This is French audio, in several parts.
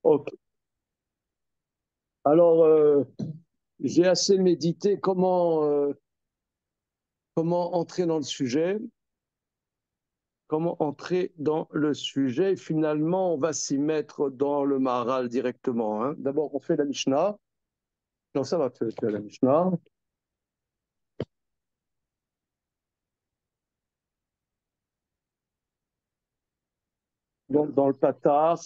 Ok. Alors, j'ai assez médité comment entrer dans le sujet, comment entrer dans le sujet. Et finalement, on va s'y mettre dans le Maharal directement, hein. D'abord, on fait la Mishnah. Non, ça va faire la Mishnah. Donc, dans le Patar,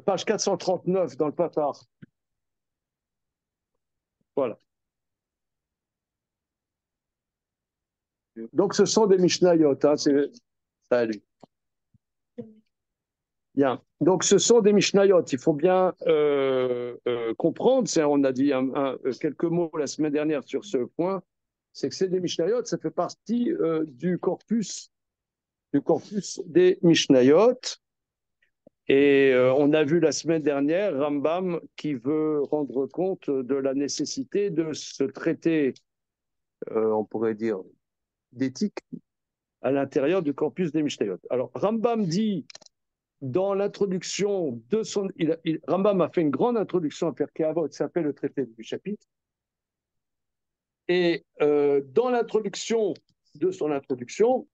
page 439 dans le Patar. Voilà. Donc, ce sont des Mishnayot, hein, salut. Bien. Donc, ce sont des Mishnayot. Il faut bien comprendre. On a dit quelques mots la semaine dernière sur ce point. C'est que c'est des Mishnayot. Ça fait partie du corpus des Mishnayot. Et on a vu la semaine dernière Rambam qui veut rendre compte de la nécessité de se traiter, on pourrait dire, d'éthique à l'intérieur du corpus des Mishnayot. Alors, Rambam dit dans l'introduction de son. Rambam a fait une grande introduction à Pirkei Avot, qui s'appelle le traité du chapitre. Et dans l'introduction de son introduction,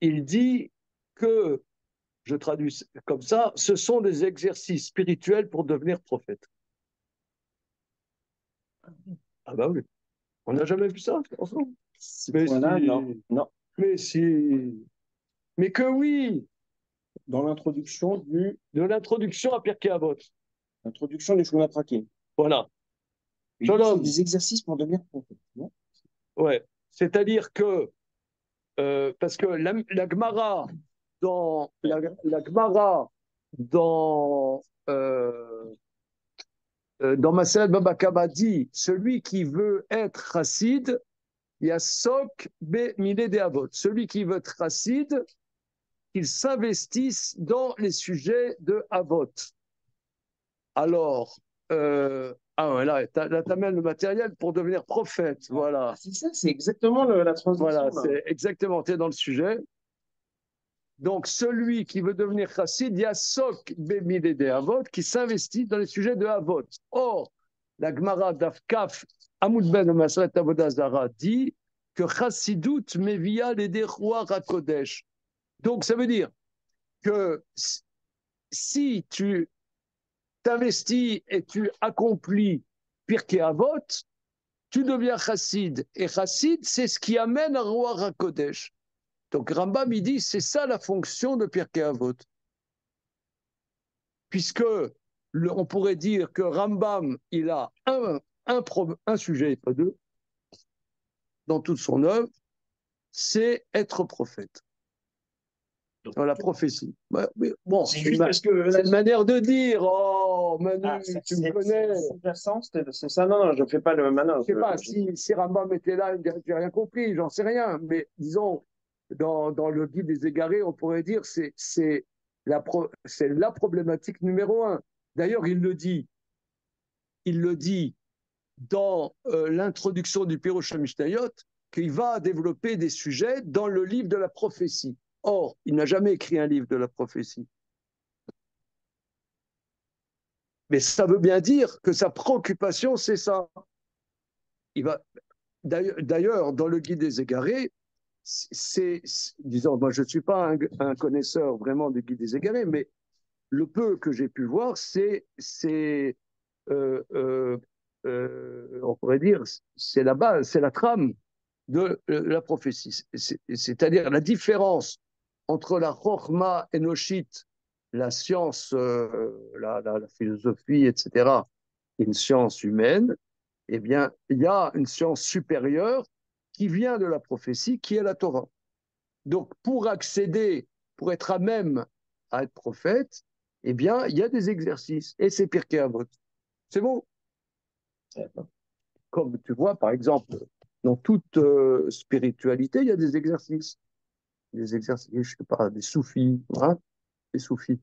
il dit que, je traduis comme ça, ce sont des exercices spirituels pour devenir prophète. Ah bah oui, on n'a jamais vu ça ensemble. Mais Voilà, si, non, non. mais si, mais que oui, Dans l'introduction de l'introduction à Pirkei Avot. l'introduction du Shulchan Prakim. Voilà. Il dit que c'est Shalom. des exercices pour devenir prophète. Non. Ouais. C'est-à-dire que parce que la Gemara la Gemara dans Maselet Baba Kama dit celui qui veut être chassid, il y a sok be mine de avot. Celui qui veut être chassid, qu'il s'investisse dans les sujets de avot. Alors, ouais, là, t'amènes le matériel pour devenir prophète. Voilà. C'est ça, c'est exactement la transition. Voilà, Là. c'est exactement, tu es dans le sujet. Donc, celui qui veut devenir chassid, il y a Sok Bemide de Havot qui s'investit dans les sujets de Havot. Or, la Gemara d'Afkaf, Amoud Ben Masret Avodazara dit que chassidut mevia les derouar à Kodesh. Donc, ça veut dire que si tu t'investis et tu accomplis Pirkei Avot, tu deviens chassid. Et chassid, c'est ce qui amène à Ruach HaKodesh. Donc Rambam, il dit, c'est ça la fonction de Pirkei Avot. Puisque on pourrait dire que Rambam, il a un sujet, et pas deux, dans toute son œuvre, c'est être prophète. Dans la prophétie. Bon, C'est juste parce que. C'est une manière de dire, oh, Manu, tu me connais. C'est ça, non, je ne fais pas le maintenant. Je ne sais pas, si Rambam était là, il me dirait, j'ai rien compris, j'en sais rien. Mais disons, dans le guide des égarés, on pourrait dire c'est la problématique numéro un. D'ailleurs, il le dit dans l'introduction du Pirush HaMishnayot, qu'il va développer des sujets dans le livre de la prophétie. Or, il n'a jamais écrit un livre de la prophétie. Mais ça veut bien dire que sa préoccupation, c'est ça. D'ailleurs, dans le guide des égarés, disons, moi je ne suis pas un connaisseur vraiment du guide des égarés, mais le peu que j'ai pu voir, euh, euh, on pourrait dire, c'est la base, c'est la trame de la prophétie. C'est-à-dire la différence entre la chorma enoshite, la science, la philosophie, etc., et une science humaine, eh bien, il y a une science supérieure qui vient de la prophétie, qui est la Torah. Donc, pour accéder, pour être à même à être prophète, eh bien, il y a des exercices. Et c'est Pirkei Avot. C'est bon. Comme tu vois, par exemple, dans toute spiritualité, il y a des exercices. Des exercices, je ne sais pas, des soufis, hein, des soufis.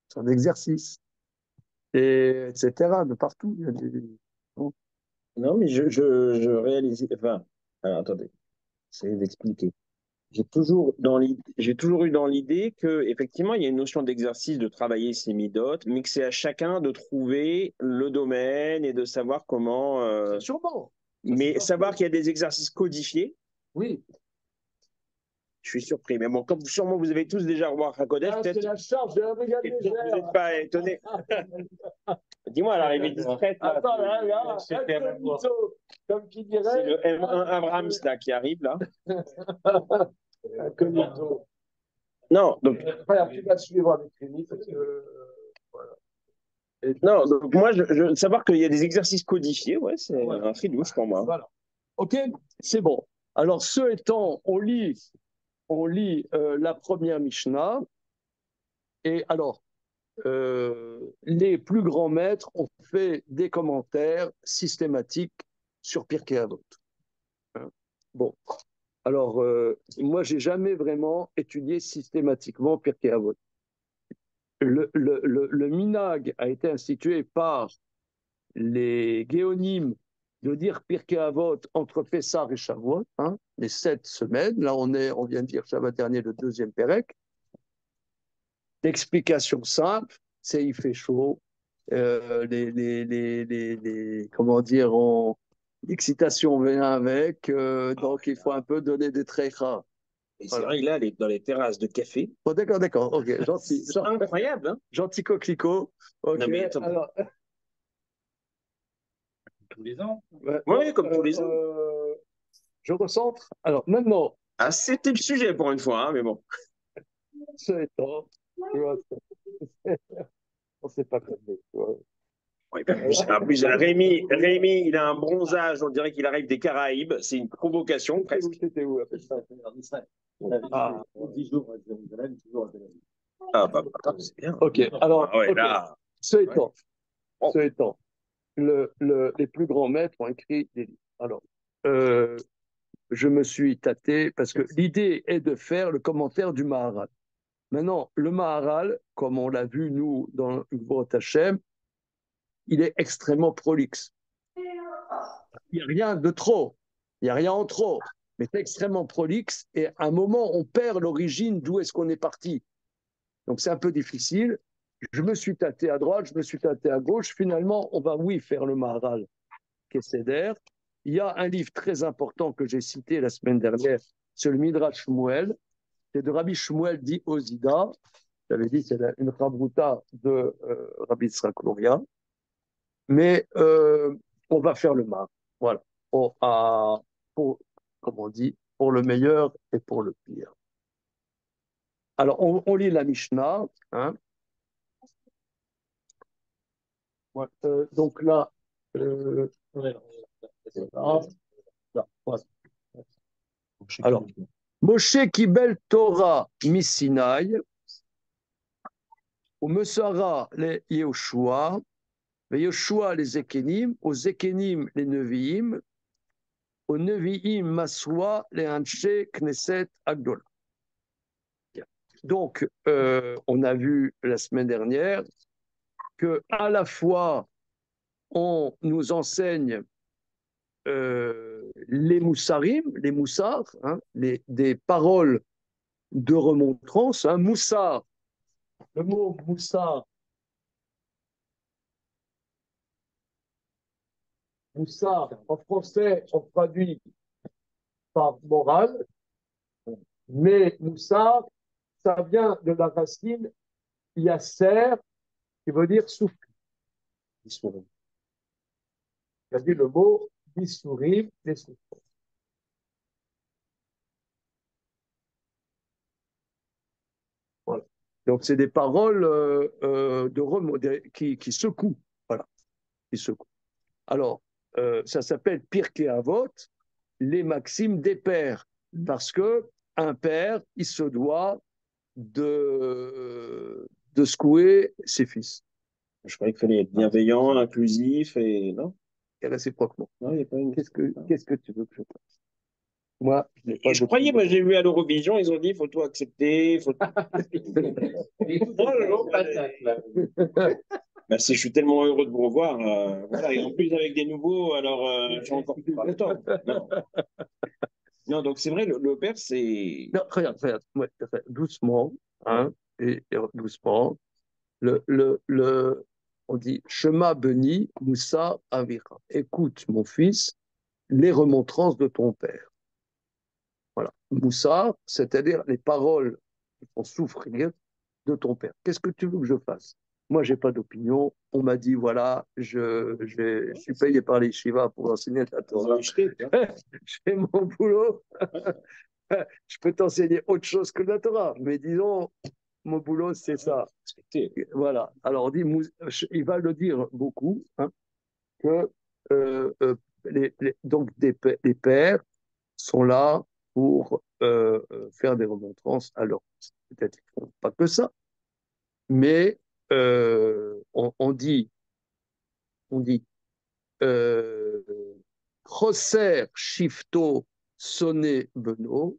Ce sont des exercices. Et etc. De partout. Il y a bon. Non, mais je réalise. Enfin, alors, attendez, j'essaie d'expliquer. j'ai toujours eu dans l'idée que effectivement il y a une notion d'exercice de travailler ses midotes, mais que c'est à chacun de trouver le domaine et de savoir comment. Sûrement. Mais savoir qu'il y a des exercices codifiés, Oui. je suis surpris. Mais bon, comme sûrement vous avez tous déjà revoir Hakodesh, Ah, c'est peut-être la charge de la brigade vous légère. n'êtes pas étonné. Dis-moi, à l'arrivée discrète, là, Attends, là, incognito, comme qui c'est dirait. le M1 Abrams là, qui arrive là. Incognito. Non, donc, Frère, tu vas suivre avec Rémi parce que. Voilà. Et- non, donc moi, savoir qu'il y a des exercices codifiés, ouais, c'est Voilà. un tridouche pour moi. Voilà. OK, c'est bon. Alors, ce étant, on lit la première Mishnah. Et alors, les plus grands maîtres ont fait des commentaires systématiques sur Pirkei Avot. Hein. Bon, alors, moi, j'ai jamais vraiment étudié systématiquement Pirkei Avot. Le minag a été institué par les géonymes de dire Pirkei Avot entre Pessah et Shavuot, hein, les 7 semaines. Là, on vient de dire Shabbat dernier, le deuxième Pérec. L'explication simple, c'est il fait chaud. Comment dire, l'excitation vient avec, donc il faut un peu donner des tréchas. Et c'est vrai, là, dans les terrasses de café, Oh, d'accord, ok, gentil, c'est incroyable, hein? gentil coquelicot. Ok, Non, mais attends. alors, Tous les ans. ouais, Oui, comme tous les ans. je recentre. Alors maintenant, Ah, c'était le sujet pour une fois, hein, mais bon. ce étant, tu vois, on ne sait pas comment. Oui, en plus, Rémi, il a un bronzage, on dirait qu'il arrive des Caraïbes. C'est une provocation presque. C'était où après ça? Ah. 10 jours à Jérusalem, toujours à Tel Aviv. Ah, bah, c'est bien. Ok, alors, Ah ouais, ok. là. Ce étant, les plus grands maîtres ont écrit des livres. Alors, je me suis tâté parce que l'idée est de faire le commentaire du Maharal. Maintenant, le Maharal, comme on l'a vu nous dans Ugvot Hashem, il est extrêmement prolixe. Il n'y a rien de trop, il n'y a rien en trop, mais c'est extrêmement prolixe et à un moment, on perd l'origine d'où est-ce qu'on est parti. Donc c'est un peu difficile. Je me suis tâté à droite, je me suis tâté à gauche. Finalement, on va, oui, faire le Maharal Kesséder. Il y a un livre très important que j'ai cité la semaine dernière, c'est le Midrash Shmuel. C'est de Rabbi Shmuel dit Ozida. J'avais dit c'est une rabrouta de Rabbi Yitzhak Luria. Mais on va faire le Maharal. Voilà. Comme on dit, pour le meilleur et pour le pire. Alors, on lit la Mishnah. Hein. Ouais, donc là, là, voilà. Alors, Moshe Kibel Torah Misinaï, ou Mesara les Yehoshua, les Yehoshua les Zekenim, aux Zekenim les Neviim, aux Neviim Maswa les Anshe Knesset Agdola. Donc, on a vu la semaine dernière que à la fois on nous enseigne les moussarim, les moussars, hein, des paroles de remontrance. Un moussar, le mot moussar, en français, on traduit par morale, mais moussar, ça vient de la racine yasser, qui veut dire souffle. C'est-à-dire le mot bisurim, les souffles. Voilà. Donc, c'est des paroles qui secouent. Voilà, qui secouent. Alors, ça s'appelle Pirkei Avot, les maximes des pères, parce que un père, il se doit de secouer ses fils. Je croyais qu'il fallait être bienveillant, inclusif et non. Et réciproquement. Non, il y a pas une... Qu'est-ce que tu veux que je fasse? Moi, je n'ai pas Je croyais, moi j'ai vu à l'Eurovision, ils ont dit faut tout accepter. Faut... Ben, je suis tellement heureux de vous revoir. Voilà, et en plus avec des nouveaux, alors je suis encore plus content. Non. Non, donc c'est vrai, le père, c'est. Non, regarde, ouais, doucement, hein, et doucement. On dit Shema Beni Moussa Avira. Écoute, mon fils, les remontrances de ton père. Voilà. Moussa, c'est-à-dire les paroles qui font souffrir de ton père. Qu'est-ce que tu veux que je fasse? Moi, j'ai pas d'opinion. On m'a dit, voilà, je suis payé par les Shiva pour enseigner la Torah. Je fais mon boulot. Je peux t'enseigner autre chose que la Torah, mais disons, mon boulot, c'est ça. Voilà. Alors, il va le dire beaucoup, hein, que donc les pères sont là pour faire des remontrances. Alors, peut-être qu'ils ne font pas que ça, mais on dit, Choser shifto sonné beno,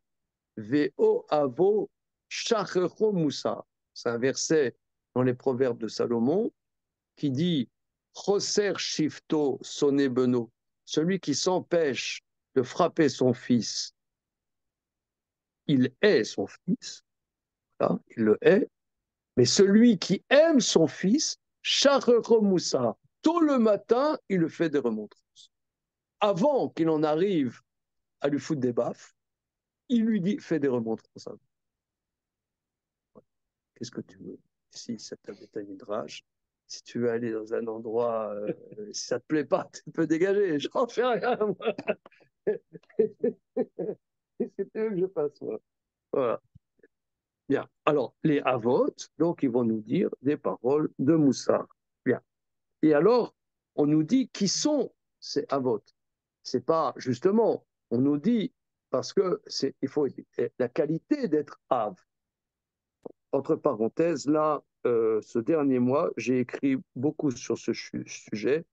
veo avo shachecho musa. C'est un verset dans les proverbes de Salomon qui dit Choser shifto sonné beno, celui qui s'empêche de frapper son fils, il est son fils, là, il le est, mais celui qui aime son fils, shachecho musa, tôt le matin, il le fait des remontrances. Avant qu'il en arrive à lui foutre des baffes, il lui dit fais des remontrances. Qu'est-ce que tu veux? Si ça t'habite à Midrash, si tu veux aller dans un endroit, si ça te plaît pas, tu peux dégager. J'en fais rien, moi. Qu'est-ce que tu veux que je fasse, moi? Voilà. Bien. Alors, les Avot, donc, ils vont nous dire des paroles de Moussa. Bien. Et alors, on nous dit qui sont ces Avot. C'est pas, justement, on nous dit, parce que il faut la qualité d'être Av. Entre parenthèses, là, ce dernier mois, j'ai écrit beaucoup sur ce sujet,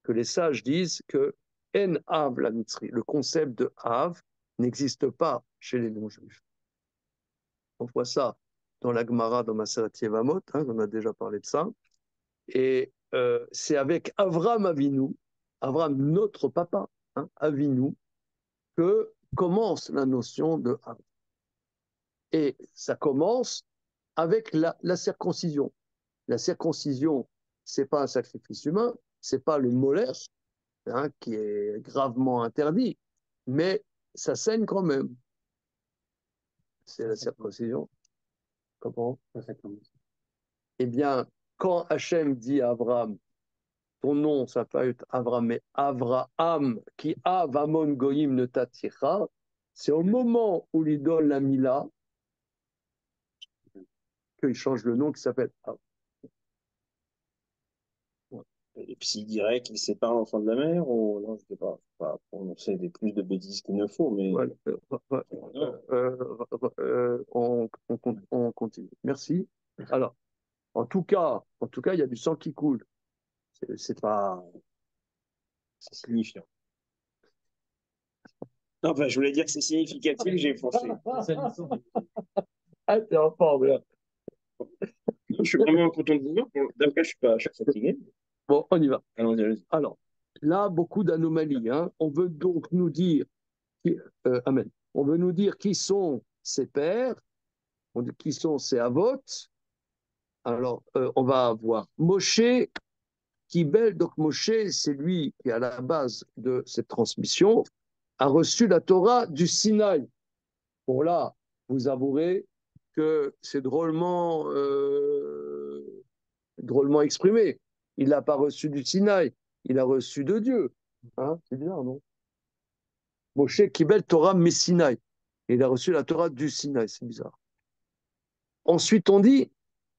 que les sages disent que En Av la Mitzri, le concept de Av, n'existe pas chez les non-juifs. On voit ça dans la Gemara, dans Maseret Yevamot, hein, on a déjà parlé de ça, et c'est avec Avram Avinu, Avram notre papa, hein, Avinu, que commence la notion de Av. Et ça commence avec la circoncision. La circoncision, c'est pas un sacrifice humain, c'est pas le molaire, hein, qui est gravement interdit, mais ça saigne quand même. C'est la circoncision. Comment? Eh bien, quand Hachem dit à Abraham, ton nom, ça peut être Abraham, mais Avraham, qui Avamon Goyim ne t'attira, c'est au moment où il donne la Mila qu'il change le nom qui s'appelle Av. Et puis s'il dirait qu'il sépare l'enfant de la mère, ou non, je ne sais pas. Pas prononcer plus de bêtises qu'il ne faut, mais. Voilà. On continue. Merci. Alors, en tout cas, il y a du sang qui coule. C'est pas. C'est signifiant. Non, enfin, je voulais dire que c'est significatif, j'ai foncé. Ah, t'es en forme, là. Je suis vraiment content de vous voir. D'après, je suis fatigué. Bon, on y va. Allons-y. Alors, là, beaucoup d'anomalies. Hein. On veut donc nous dire, Amen. On veut nous dire qui sont ses pères, qui sont ses avots. Alors, on va voir Moshe Kibel. Donc, Moshe, c'est lui qui, à la base de cette transmission, a reçu la Torah du Sinaï. Bon, là, vous avouerez que c'est drôlement exprimé. Il n'a pas reçu du Sinaï, il a reçu de Dieu. Hein, c'est bizarre, non? Moshe Kibel Torah Messinaï. Il a reçu la Torah du Sinaï, c'est bizarre. Ensuite, on dit,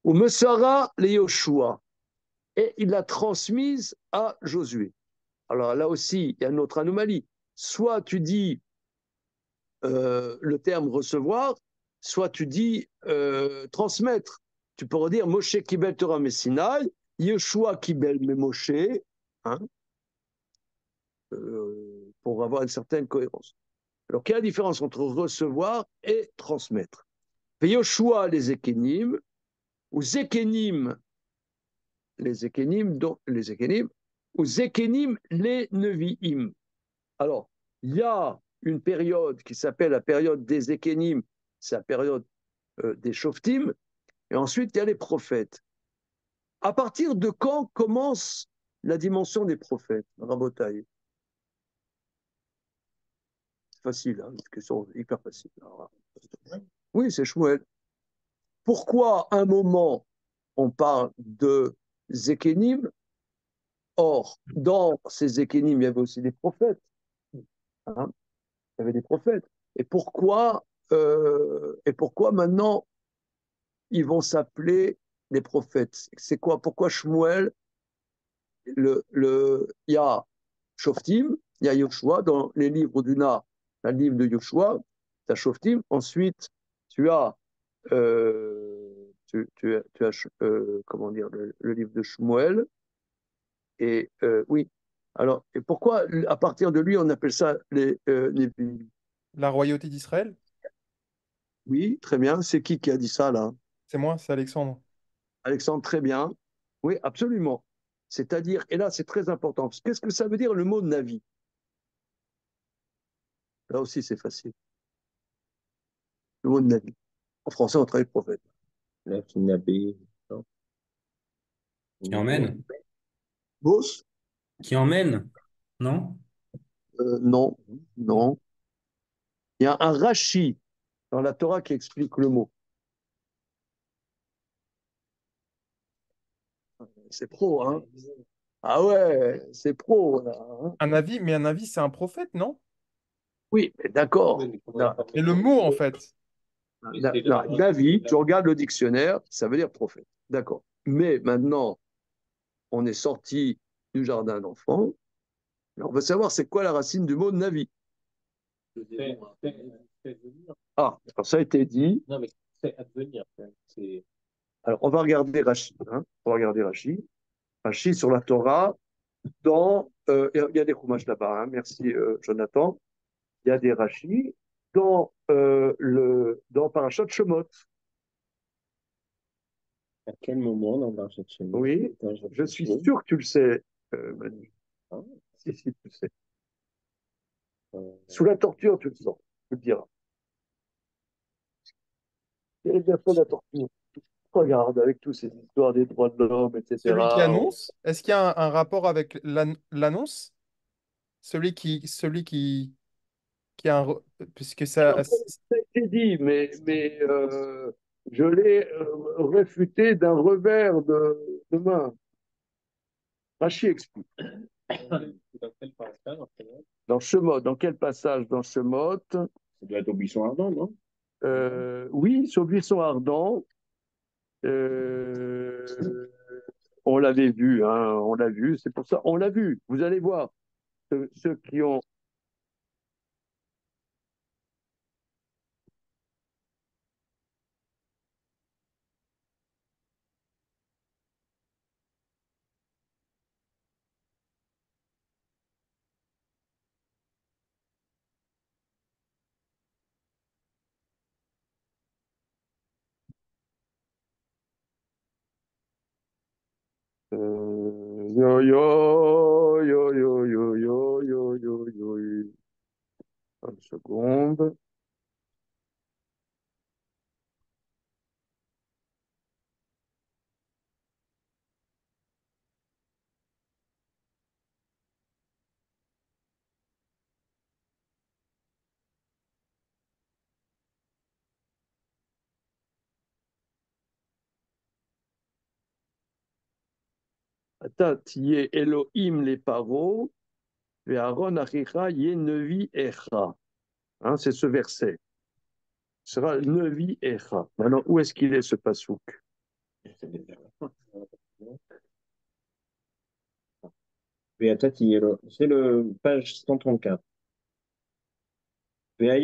ou Mesara le Yoshua, et il l'a transmise à Josué. Alors là aussi, il y a une autre anomalie. Soit tu dis le terme recevoir, soit tu dis transmettre. Tu peux redire Moshe Kibel Torah Messinaï, Yeshua Kibel Moshe, hein, pour avoir une certaine cohérence. Alors, quelle est la différence entre recevoir et transmettre? Yoshua les Ekenim, ou Zekenim les Ekenim, ou Zekenim les Nevi'im. Alors, il y a une période qui s'appelle la période des Ékénim, c'est la période des Shoftim, et ensuite il y a les prophètes. À partir de quand commence la dimension des prophètes, Rabotai? C'est facile, hein, une question hyper facile. Alors, oui, c'est Shmuel. Pourquoi à un moment on parle de Zékénim? Or, dans ces Zékénim, il y avait aussi des prophètes. Hein, il y avait des prophètes. Et pourquoi maintenant ils vont s'appeler les prophètes? C'est quoi? Pourquoi Shmuel, il y a Shoftim, il y a Yoshua dans les livres du Na, le livre de Yoshua, tu as Shoftim. Ensuite, tu as, comment dire, le livre de Shmuel. Et oui. Alors, et pourquoi à partir de lui on appelle ça les Névi? La royauté d'Israël? Oui, très bien. C'est qui a dit ça là? C'est moi, c'est Alexandre. Alexandre, très bien. Oui, absolument. C'est-à-dire, et là c'est très important, parce que qu'est-ce que ça veut dire le mot Navi? Là aussi c'est facile. Le mot de Navi. En français on travaille prophète. La Finabé. Qui emmène? Boss? Qui emmène? Non? Non, non. Il y a un Rashi dans la Torah qui explique le mot. C'est pro, hein? Ah ouais, c'est pro, là, hein. Un avis, mais un avis, c'est un prophète, non? Oui, mais d'accord. Et le mot, en fait. Navi, tu regardes le dictionnaire, ça veut dire prophète. D'accord. Mais maintenant, on est sorti du jardin d'enfants. On veut savoir c'est quoi la racine du mot Navi. Ah, alors ça a été dit. Non, mais c'est advenir. Alors, on va regarder Rashi. Hein. On va regarder Rashi. Rashi sur la Torah. Il y a des Chumash là-bas. Hein. Merci, Jonathan. Il y a des Rashi dans Parashat Shemot. À quel moment dans Parashat Shemot? Oui, je suis sûr que tu le sais, Manu. Si, tu le sais. Sous la torture, tu le sens. Tu le diras. Il a bien fait la torture. Regarde, avec toutes ces histoires des droits de l'homme, Celui qui etc. annonce, est-ce qu'il y a un rapport avec l'annonce? Celui qui a un... Puisque ça... Alors, ça a été dit, mais je l'ai réfuté d'un revers de main. Rachid explique. Dans Shemot, dans quel passage dans Shemot? Ça doit être au buisson ardent, non? Oui, sur buisson ardent. Euh, on l'avait vu, hein, on l'a vu, c'est pour ça, on l'a vu. Vous allez voir, ceux qui ont. Yo yo yo yo yo yo yo yo yo. Une seconde. Atat yé Elohim les paro, et Aaron achicha yé nevi echa. Hein, c'est ce verset. Ce sera nevi echa. Maintenant, où est-ce qu'il est ce pasouk? C'est le page 134. Quel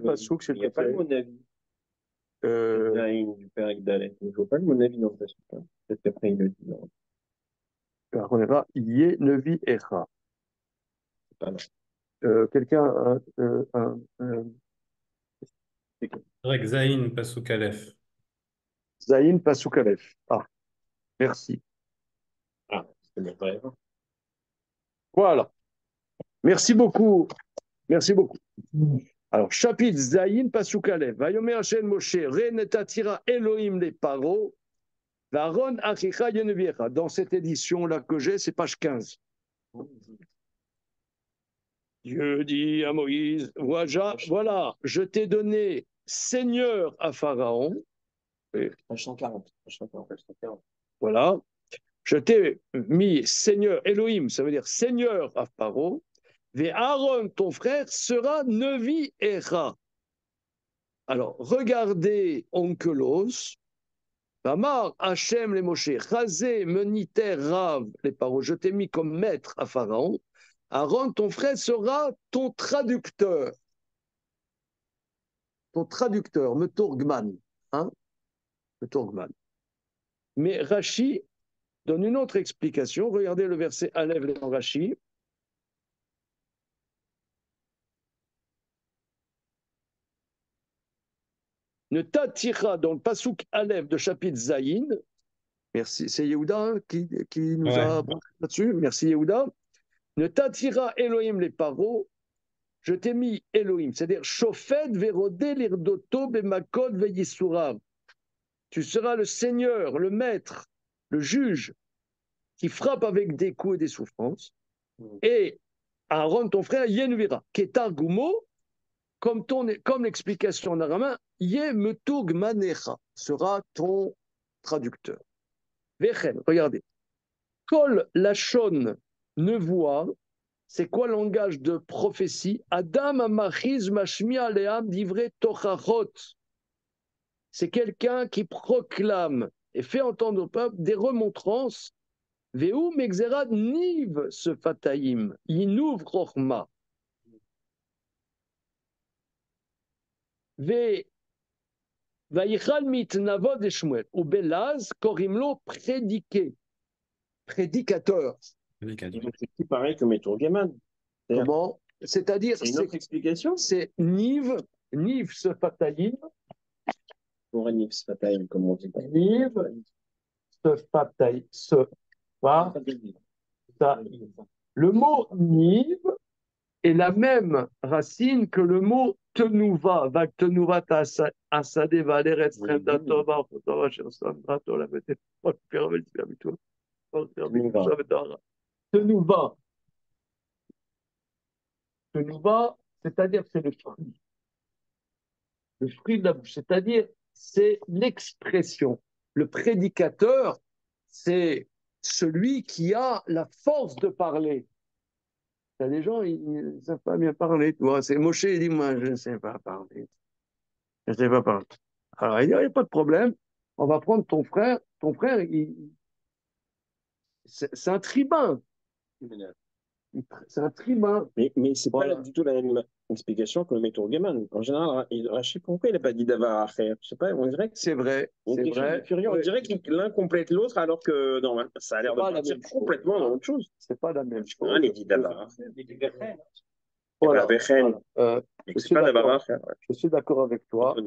pasouk, s'il Il n'y a te pas le plaît? mot Navi. Du Père Agdalet. Je ne vois pas le mot Navi dans le passage. Peut-être qu'après il le dit. Non, Aaron achicha yé nevi echa. c'est pas là. Quelqu'un Rek Zayin, Pasuk Aleph. Zayin pasouk aleph. Ah, merci. Ah, c'est le vrai. Voilà. Merci beaucoup. Merci beaucoup. Alors, chapitre Zayin, Pasuk Aleph. Vayomer Hashem Moshe, Re netatira Elohim les paro, Varon achicha yeneviecha. Dans cette édition-là que j'ai, c'est page 15. Dieu dit à Moïse, voilà, je t'ai donné seigneur à Pharaon. Page 140. Page 140, page 140. Voilà. Je t'ai mis seigneur, Elohim, ça veut dire seigneur à Pharaon. Et Aaron, ton frère, sera Nevi Era. Alors, regardez Onkelos. Vamar Hachem les Moshe, Chazé, Meniter, Rav, les paroles. Je t'ai mis comme maître à Pharaon. Aaron, ton frère, sera ton traducteur. Ton traducteur, Metorgman. Hein? Metorgman. Mais Rashi donne une autre explication. Regardez le verset Aleph dans Rashi. Ne t'attira dans le Pasuk Aleph de chapitre Zayin. Merci, c'est Yehuda qui nous a branché là-dessus. Merci Yehuda. Ne t'attira Elohim les paro. Je t'ai mis Elohim, c'est-à-dire Shofet verodé l'irdoto bemakod veyisurav. Tu seras le Seigneur, le Maître, le juge qui frappe avec des coups et des souffrances. Et Aaron, ton frère, Yenuvira, Ketar Gumo, comme l'explication en araméen, Yemetug Manecha sera ton traducteur. Vechen, regardez. Kol Lachon Nevoa, c'est quoi le langage de prophétie? Adam Amachiz Mashmia Leam Divrei Tochachot. C'est quelqu'un qui proclame et fait entendre au peuple des remontrances. Veu Mexerad Niv se Fataim, Yinuv Rochma. Ve Vayichal Mitnavod et Shmuel. Ou Belaz, Korimlo prédiqué. Prédicateur. Donc, c'est plus pareil que Meturgeman. Comment? C'est-à-dire, C'est une autre explication? c'est Niv se Fataim. Pour Niv Sfataim, comme on dit. Niv se Fataim. Le mot Niv est la même racine que le mot Tenouva. Va Tenouva Asade Valeret Trendatova la Tenouva. Tenouva, c'est-à-dire c'est le fruit. Le fruit de la bouche, c'est-à-dire c'est l'expression. Le prédicateur, c'est celui qui a la force de parler. Il y a des gens, ils ne savent pas bien parler. Tu vois. C'est Moshe, il dit, moi, je ne sais pas parler. Je ne sais pas parler. Alors, il dit, il n'y a pas de problème. On va prendre ton frère. Ton frère, c'est un tribun. C'est un tribun. Mais c'est pas du tout la même explication que le Meturgeman. En général, Rachid, pourquoi il n'a pas dit Davar Acher? Je sais pas, on dirait que c'est vrai. C'est vrai. Curieux. On dirait que l'un complète l'autre alors que non, ça a l'air de partir complètement dans autre chose. C'est pas la même chose. Il dit Davar Acher. Voilà. Je suis d'accord avec toi. Je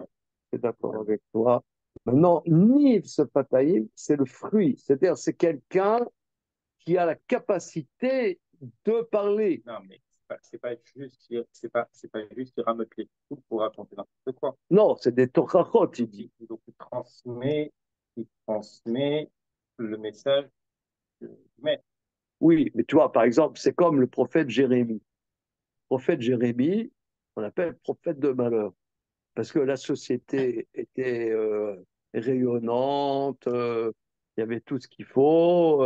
suis d'accord avec toi. Maintenant, Niv ce Fataïm, c'est le fruit. C'est-à-dire, c'est quelqu'un qui a la capacité de parler. Non, mais c'est pas juste, il rameute les coups pour raconter n'importe quoi. Non, c'est des tochachot, il dit. Donc, il transmet le message du maître. Oui, mais tu vois, par exemple, c'est comme le prophète Jérémie. Le prophète Jérémie, on l'appelle prophète de malheur, parce que la société était rayonnante, il y avait tout ce qu'il faut,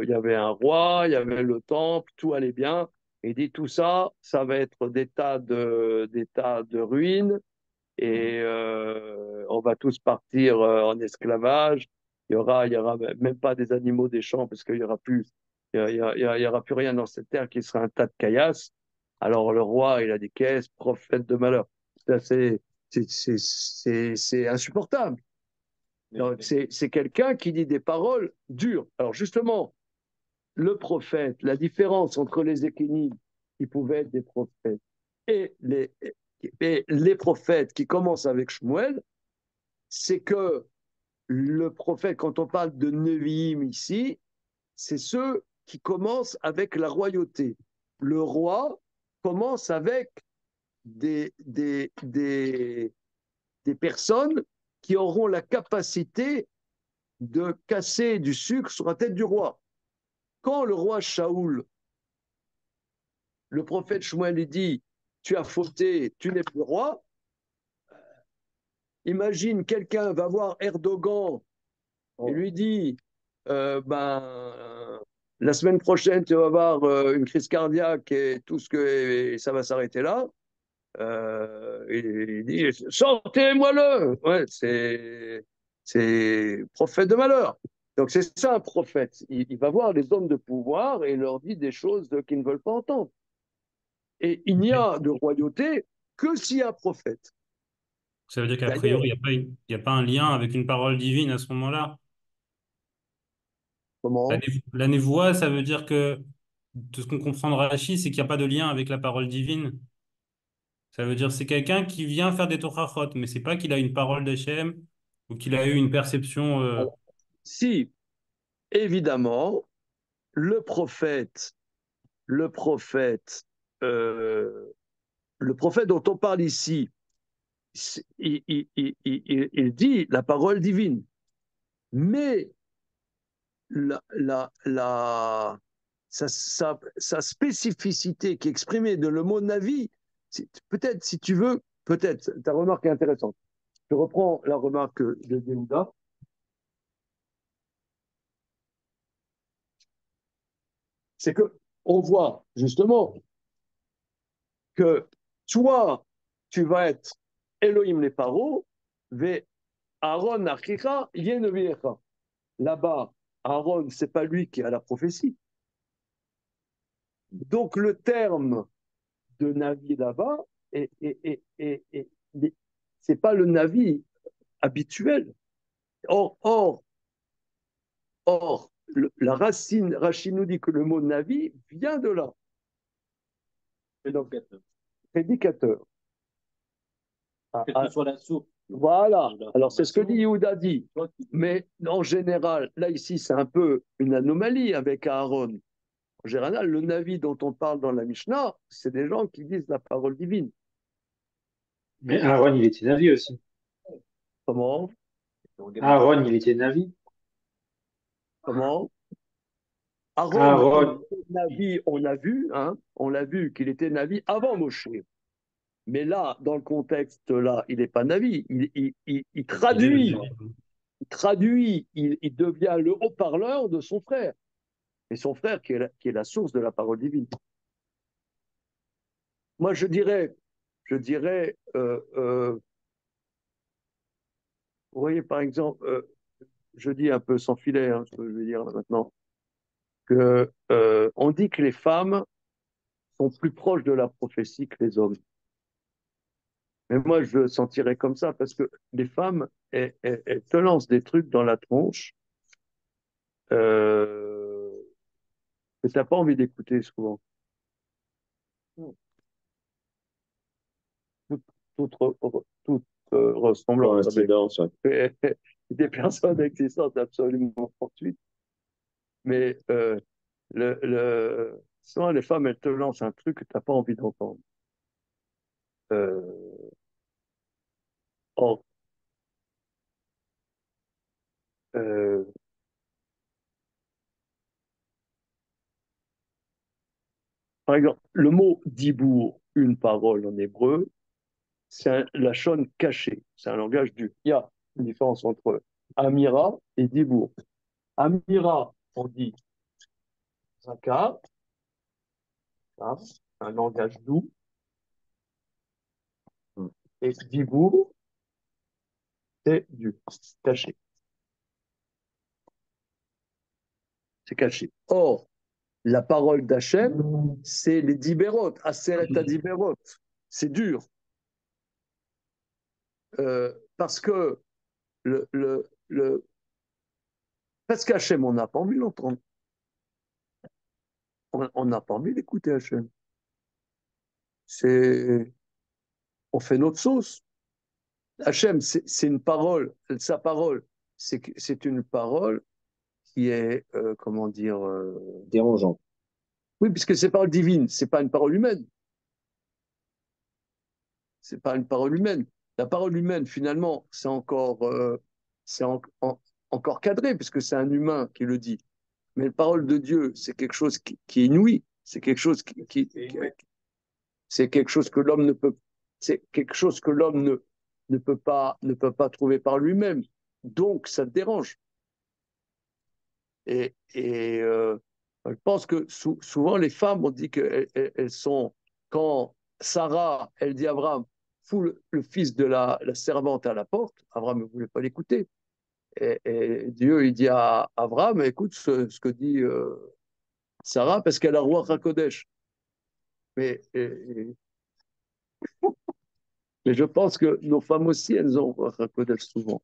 il y avait un roi, il y avait le temple, tout allait bien. Il dit tout ça, ça va être des tas de ruines et on va tous partir en esclavage. Il y aura même pas des animaux des champs parce qu'il y aura plus, il y aura plus rien dans cette terre qui sera un tas de caillasses. Alors le roi, il a dit qu'est-ce, prophète de malheur. C'est insupportable. C'est quelqu'un qui dit des paroles dures. Alors justement, le prophète, la différence entre les Ékénides qui pouvaient être des prophètes et les prophètes qui commencent avec Shmuel, c'est que le prophète, quand on parle de Nevi'im ici, c'est ceux qui commencent avec la royauté. le roi commence avec des, des, des, des personnes qui auront la capacité de casser du sucre sur la tête du roi. Quand le roi Shaoul, le prophète Shmuel lui dit tu as fauté, tu n'es plus roi. Imagine quelqu'un va voir Erdogan et lui dit la semaine prochaine tu vas avoir une crise cardiaque et tout ce que et ça va s'arrêter là. Il dit sortez-moi-le. Ouais, c'est prophète de malheur. Donc c'est ça un prophète. Il va voir les hommes de pouvoir et il leur dit des choses qu'ils ne veulent pas entendre. Et il n'y a de royauté que s'il y a un prophète. Ça veut dire qu'a D'ailleurs, priori, il y a pas un lien avec une parole divine à ce moment-là. comment La névoie, ça veut dire que, de ce qu'on comprend de Rachi, c'est qu'il n'y a pas de lien avec la parole divine. Ça veut dire que c'est quelqu'un qui vient faire des torachot, mais c'est pas qu'il a une parole d'Hachem ou qu'il a eu une perception. Si, évidemment, le prophète, le prophète, euh, le prophète dont on parle ici, il dit la parole divine, mais la, sa spécificité qui est exprimée dans le mot Navi, peut-être si tu veux, peut-être, ta remarque est intéressante. Je reprends la remarque de Yehuda. C'est que on voit justement que toi, tu vas être Elohim les paro, ve Aaron Achicha, Yenoviecha. Là-bas, Aaron, c'est pas lui qui a la prophétie. Donc le terme de Navi là-bas, c'est pas le Navi habituel. Or, la racine, Rachid nous dit que le mot Navi vient de là. Et donc, Prédicateur. quelle que soit la source. Voilà. Alors, c'est ce que dit Yehuda dit. Mais en général, là, ici, c'est un peu une anomalie avec Aaron. En général, le Navi dont on parle dans la Mishnah, c'est des gens qui disent la parole divine. Mais Aaron, il était Navi aussi. Comment Aaron, il était Navi. Comment Aaron, il Aaron, était Navi, on l'a vu qu'il était Navi avant Moshe. Mais là, dans le contexte, là, il n'est pas Navi. Il traduit, il devient le haut-parleur de son frère. Et son frère qui est la source de la parole divine. Moi, vous voyez, par exemple, je dis un peu sans filet, ce que je veux dire là, maintenant, que on dit que les femmes sont plus proches de la prophétie que les hommes. Mais moi, je le sentirais comme ça, parce que les femmes, elles te lancent des trucs dans la tronche euh, que tu n'as pas envie d'écouter souvent. Toute ressemblance Coïncidence, ouais. avec des personnes existantes absolument fortuites. Mais souvent, les femmes, elles te lancent un truc que tu n'as pas envie d'entendre. Euh, or, euh, par exemple, le mot dibour, une parole en hébreu, c'est la shon cachée, c'est un langage dur. Il y a une différence entre Amira et dibour. Amira, on dit Zakar, un langage doux, et dibour, c'est du caché. C'est caché. Or, la parole d'Hachem, c'est les dibérot, Aseret dibérot. C'est dur. Parce que parce qu'Hachem, on n'a pas envie de l'entendre. On n'a pas envie d'écouter Hachem. On fait notre sauce. Hachem, c'est une parole. Sa parole, c'est une parole qui est, comment dire, Dérangeant. Oui, puisque c'est parole divine, c'est pas une parole humaine. C'est pas une parole humaine. La parole humaine, finalement, c'est encore cadré, puisque c'est un humain qui le dit. Mais la parole de Dieu, c'est quelque chose qui est inouï. C'est quelque chose c'est quelque chose que l'homme ne peut, c'est quelque chose que l'homme ne peut pas trouver par lui-même. Donc, ça te dérange. Je pense que souvent les femmes ont dit qu'elles sont, quand Sarah, elle dit à Abraham, fous le fils de la servante à la porte, Abraham ne voulait pas l'écouter. Et Dieu, il dit à Abraham, écoute ce que dit Sarah, parce qu'elle a roi Hakodesh. Mais, mais je pense que nos femmes aussi, elles ont roi Hakodesh souvent.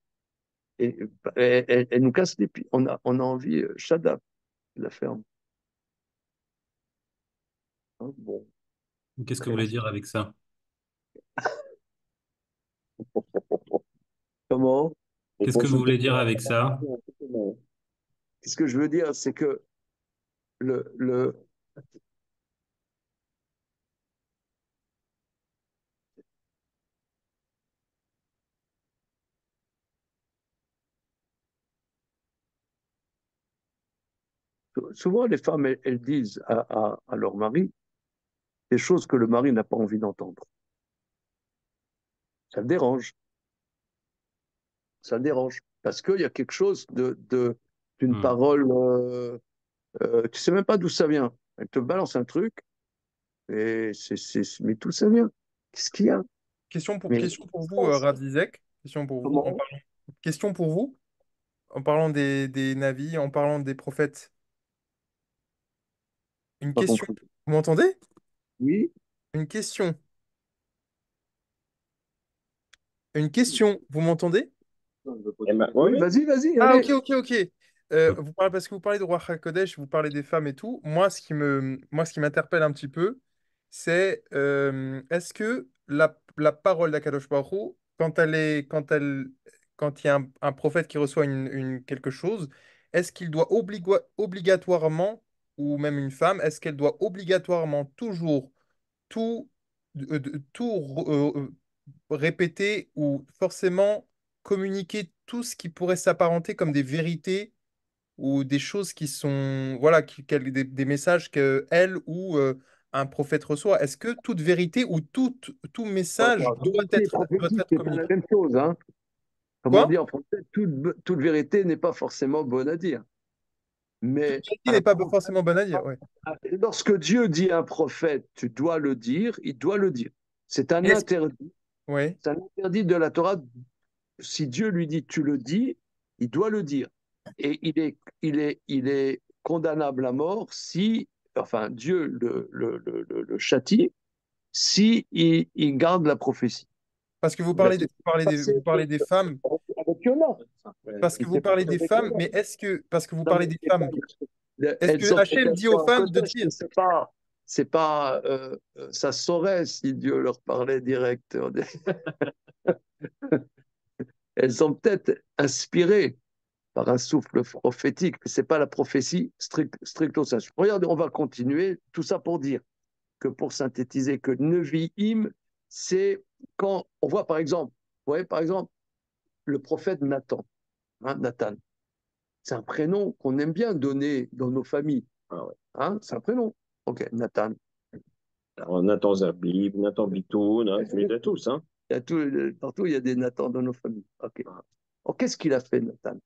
Et, elles nous cassent les pieds. On a envie, Shadab, la ferme. Hein, bon. Qu'est-ce que vous voulez dire avec ça? Comment? Qu'est-ce que vous voulez dire avec ça? Ce que je veux dire, c'est que le, souvent les femmes, elles disent à leur mari des choses que le mari n'a pas envie d'entendre. Ça le dérange. Ça le dérange. Parce qu'il y a quelque chose d'une Hmm. parole, tu sais même pas d'où ça vient. Elle te balance un truc, mais d'où ça vient? Qu'est-ce qu'il y a? Mais Question pour vous, Rav Zizek. Question pour vous. comment? Question pour vous. En parlant des navis, en parlant des prophètes. Une Pas question. compris. Vous m'entendez? Oui, Une question. Une question. Vous m'entendez? Eh ben, oui, oui, vas-y, Ah, ok, allez. ok, ok. Vous parlez, parce que vous parlez de Roi HaKodesh, vous parlez des femmes et tout. Moi, ce qui m'interpelle un petit peu, c'est est-ce que la parole d'Akadosh Baruch Hu, quand il y a un prophète qui reçoit quelque chose, est-ce qu'il doit obligatoirement, ou même une femme, est-ce qu'elle doit obligatoirement toujours tout, répéter ou forcément communiquer tout ce qui pourrait s'apparenter comme des vérités ou des choses qui sont, voilà, des messages que elle ou un prophète reçoit. Est-ce que toute vérité ou tout message Alors, vérité et doit prophétie, être c'est pas la communiqué? même chose, hein. Comme on Quoi? dit en français, toute vérité n'est pas forcément bonne à dire. Toute Mais vérité un n'est pas prophète, forcément bonne à dire, ouais. lorsque Dieu dit à un prophète, tu dois le dire, il doit le dire. C'est un Est-ce... interdit. Ouais. C'est un interdit de la Torah. Si Dieu lui dit tu le dis, il doit le dire. Et il est condamnable à mort si, enfin, Dieu le châtie si il garde la prophétie. Parce que Ben, vous parlez des femmes, avec Yonah. parce que Il vous s'est parlez passé des avec femmes, Yonah. mais parce que vous Non, parlez mais des c'est pas, femmes, est-ce elles que sont Hachem peut-être dit aux en femmes de Kodesh, dire? mais c'est pas, ça se saurait si Dieu leur parlait direct. Elles sont peut-être inspirées par un souffle prophétique, mais c'est pas la prophétie stricto sensu. Regardez, on va continuer. Tout ça pour dire que pour synthétiser que Nevi'im, c'est quand on voit par exemple, vous voyez par exemple le prophète Nathan, hein, Nathan. C'est un prénom qu'on aime bien donner dans nos familles. Ah ouais. Hein, c'est un prénom. Ok, Nathan. Alors, Nathan Zabib, Nathan Bitoun, hein, tu les as tous, hein. Il y a partout, il y a des Nathan dans nos familles. Ok. Alors, qu'est-ce qu'il a fait, Nathan?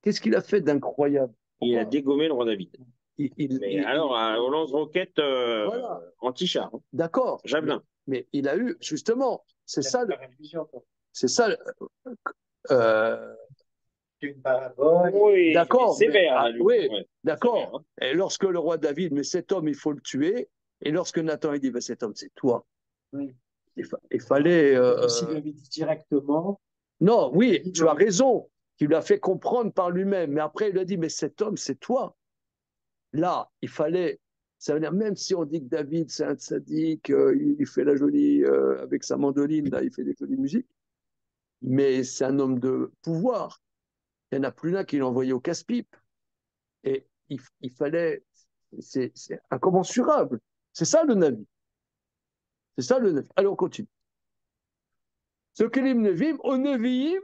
Qu'est-ce qu'il a fait d'incroyable? Il a Pourquoi dégommé le roi David. il, Alors, au lance-roquette voilà, anti-char, hein. d'accord. Javelin. Mais il a eu, justement, La révision, quoi. c'est ça. Euh, C'est une parabole. Oui, d'accord. sévère, Ah, là, lui. oui, Ouais, sévère, d'accord. hein. Et lorsque le roi David, mais cet homme, il faut le tuer. Et lorsque Nathan, il dit, ben, cet homme, c'est toi. Oui. Il fallait. S'il lui avait dit directement, Non, oui, tu as raison. Il lui a fait comprendre par lui-même. Mais après, il a dit, mais cet homme, c'est toi. Là, il fallait. Ça veut dire, même si on dit que David, c'est un sadique, il fait la jolie, avec sa mandoline, là, il fait des jolies musiques, mais c'est un homme de pouvoir. Il n'y en a plus l'un qui l'a envoyé au casse-pipe. Et il fallait C'est incommensurable. C'est ça le Navi. C'est ça le Navi. Allez, on continue. Ce Kelim Nevim, au Neviim,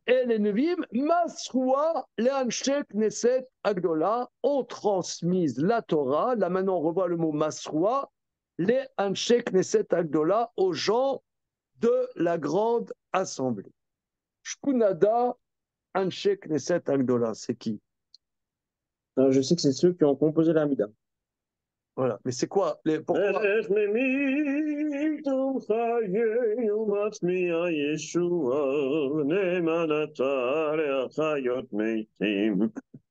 et les Neviim, Masroua, les Anshek Knesset Agdola, ont transmise la Torah. Là, maintenant, on revoit le mot Masroua, les Anshek Knesset Agdola, aux gens de la grande assemblée. Shkunada, Anshek Knesset Agdola, c'est qui? Je sais que c'est ceux qui ont composé l'Amida. Voilà, mais c'est quoi pourquoi?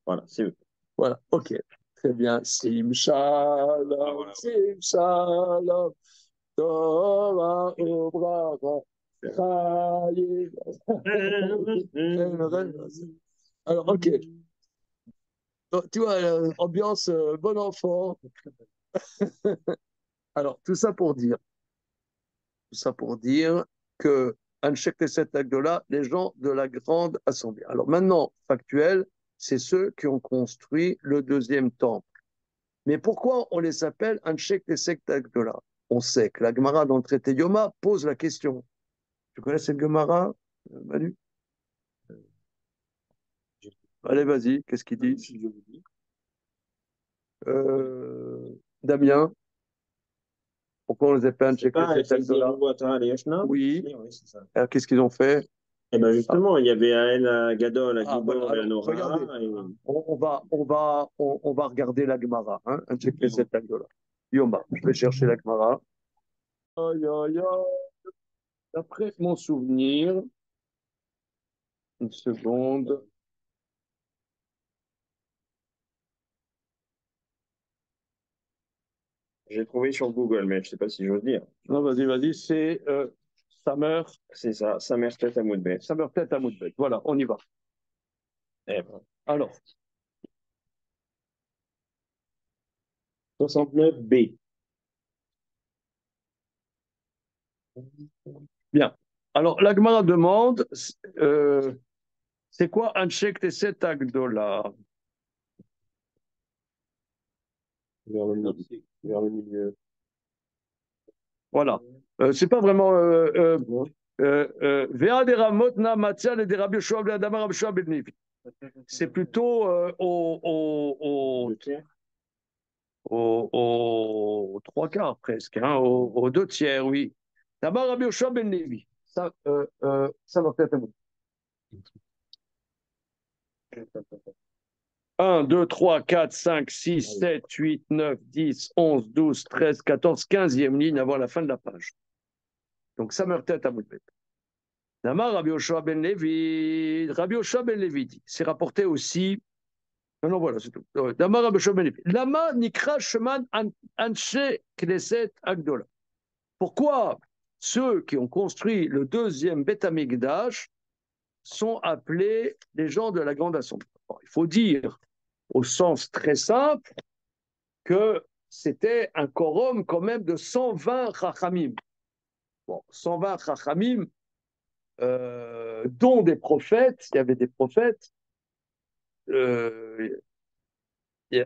Voilà, c'est eux. Voilà, ok. Très bien. Sim Shalom, Sim Shalom, Torah Ubrara, Chayim. Alors, ok. Donc, tu vois, ambiance bon enfant. Alors, tout ça pour dire que Anshek Knesset Agdola, les gens de la grande assemblée. Alors maintenant, factuel, c'est ceux qui ont construit le deuxième temple. Mais pourquoi on les appelle Anshek Knesset Agdola? On sait que la Gemara dans le traité Yoma pose la question. Tu connais cette Gemara, Manu? Allez, vas-y, qu'est-ce qu'il dit? Damien, pourquoi on les appelle Anshek Knesset Agdola? Oui. Alors, qu'est-ce qu'ils ont fait? Et bien justement, il y avait à Gadol, à Gibor voilà. et à Nora. Regardez, on va regarder la Gemara. Hein, Anshek Knesset Agdola. Yoma, je vais chercher la Gemara. Aïe, aïe, aïe. D'après mon souvenir, une seconde. J'ai trouvé sur Google, mais je ne sais pas si j'ose dire. Non, vas-y, c'est Samer. C'est ça, Samer Tête à Moudbet. Samer Tête à Moudbet. Voilà, on y va. Eh ben. Alors, 69B. bien. Alors, la Gemara demande, c'est quoi un chèque de 7 $? Vers le milieu. Voilà. C'est pas vraiment. Véa des Ramot na Matzia et des Rabbi Yoshua ben Adama Rabbi Yoshua ben Levi. C'est plutôt aux trois quarts presque, hein, aux deux tiers, oui. D'abord Rabbi Yoshua ben Levi. Ça va peut-être un 1, 2, 3, 4, 5, 6, 7, 8, 9, 10, 11, 12, 13, 14, 15e ligne avant la fin de la page. Donc ça meurt tête à bout de bête. Namar Rabbi Yoshua ben Levi. Rabbi Yoshua ben Levi dit. C'est rapporté aussi. Non, voilà, c'est tout. Namar Rabbi Yoshua ben Levi. Lama nikra sheman anshe knesset agdola. Pourquoi ceux qui ont construit le deuxième Beth Amikdash sont appelés les gens de la grande assemblée? Il faut dire au sens très simple que c'était un quorum quand même de 120 chachamim. Bon, 120 chachamim, dont des prophètes, il y avait des prophètes, il y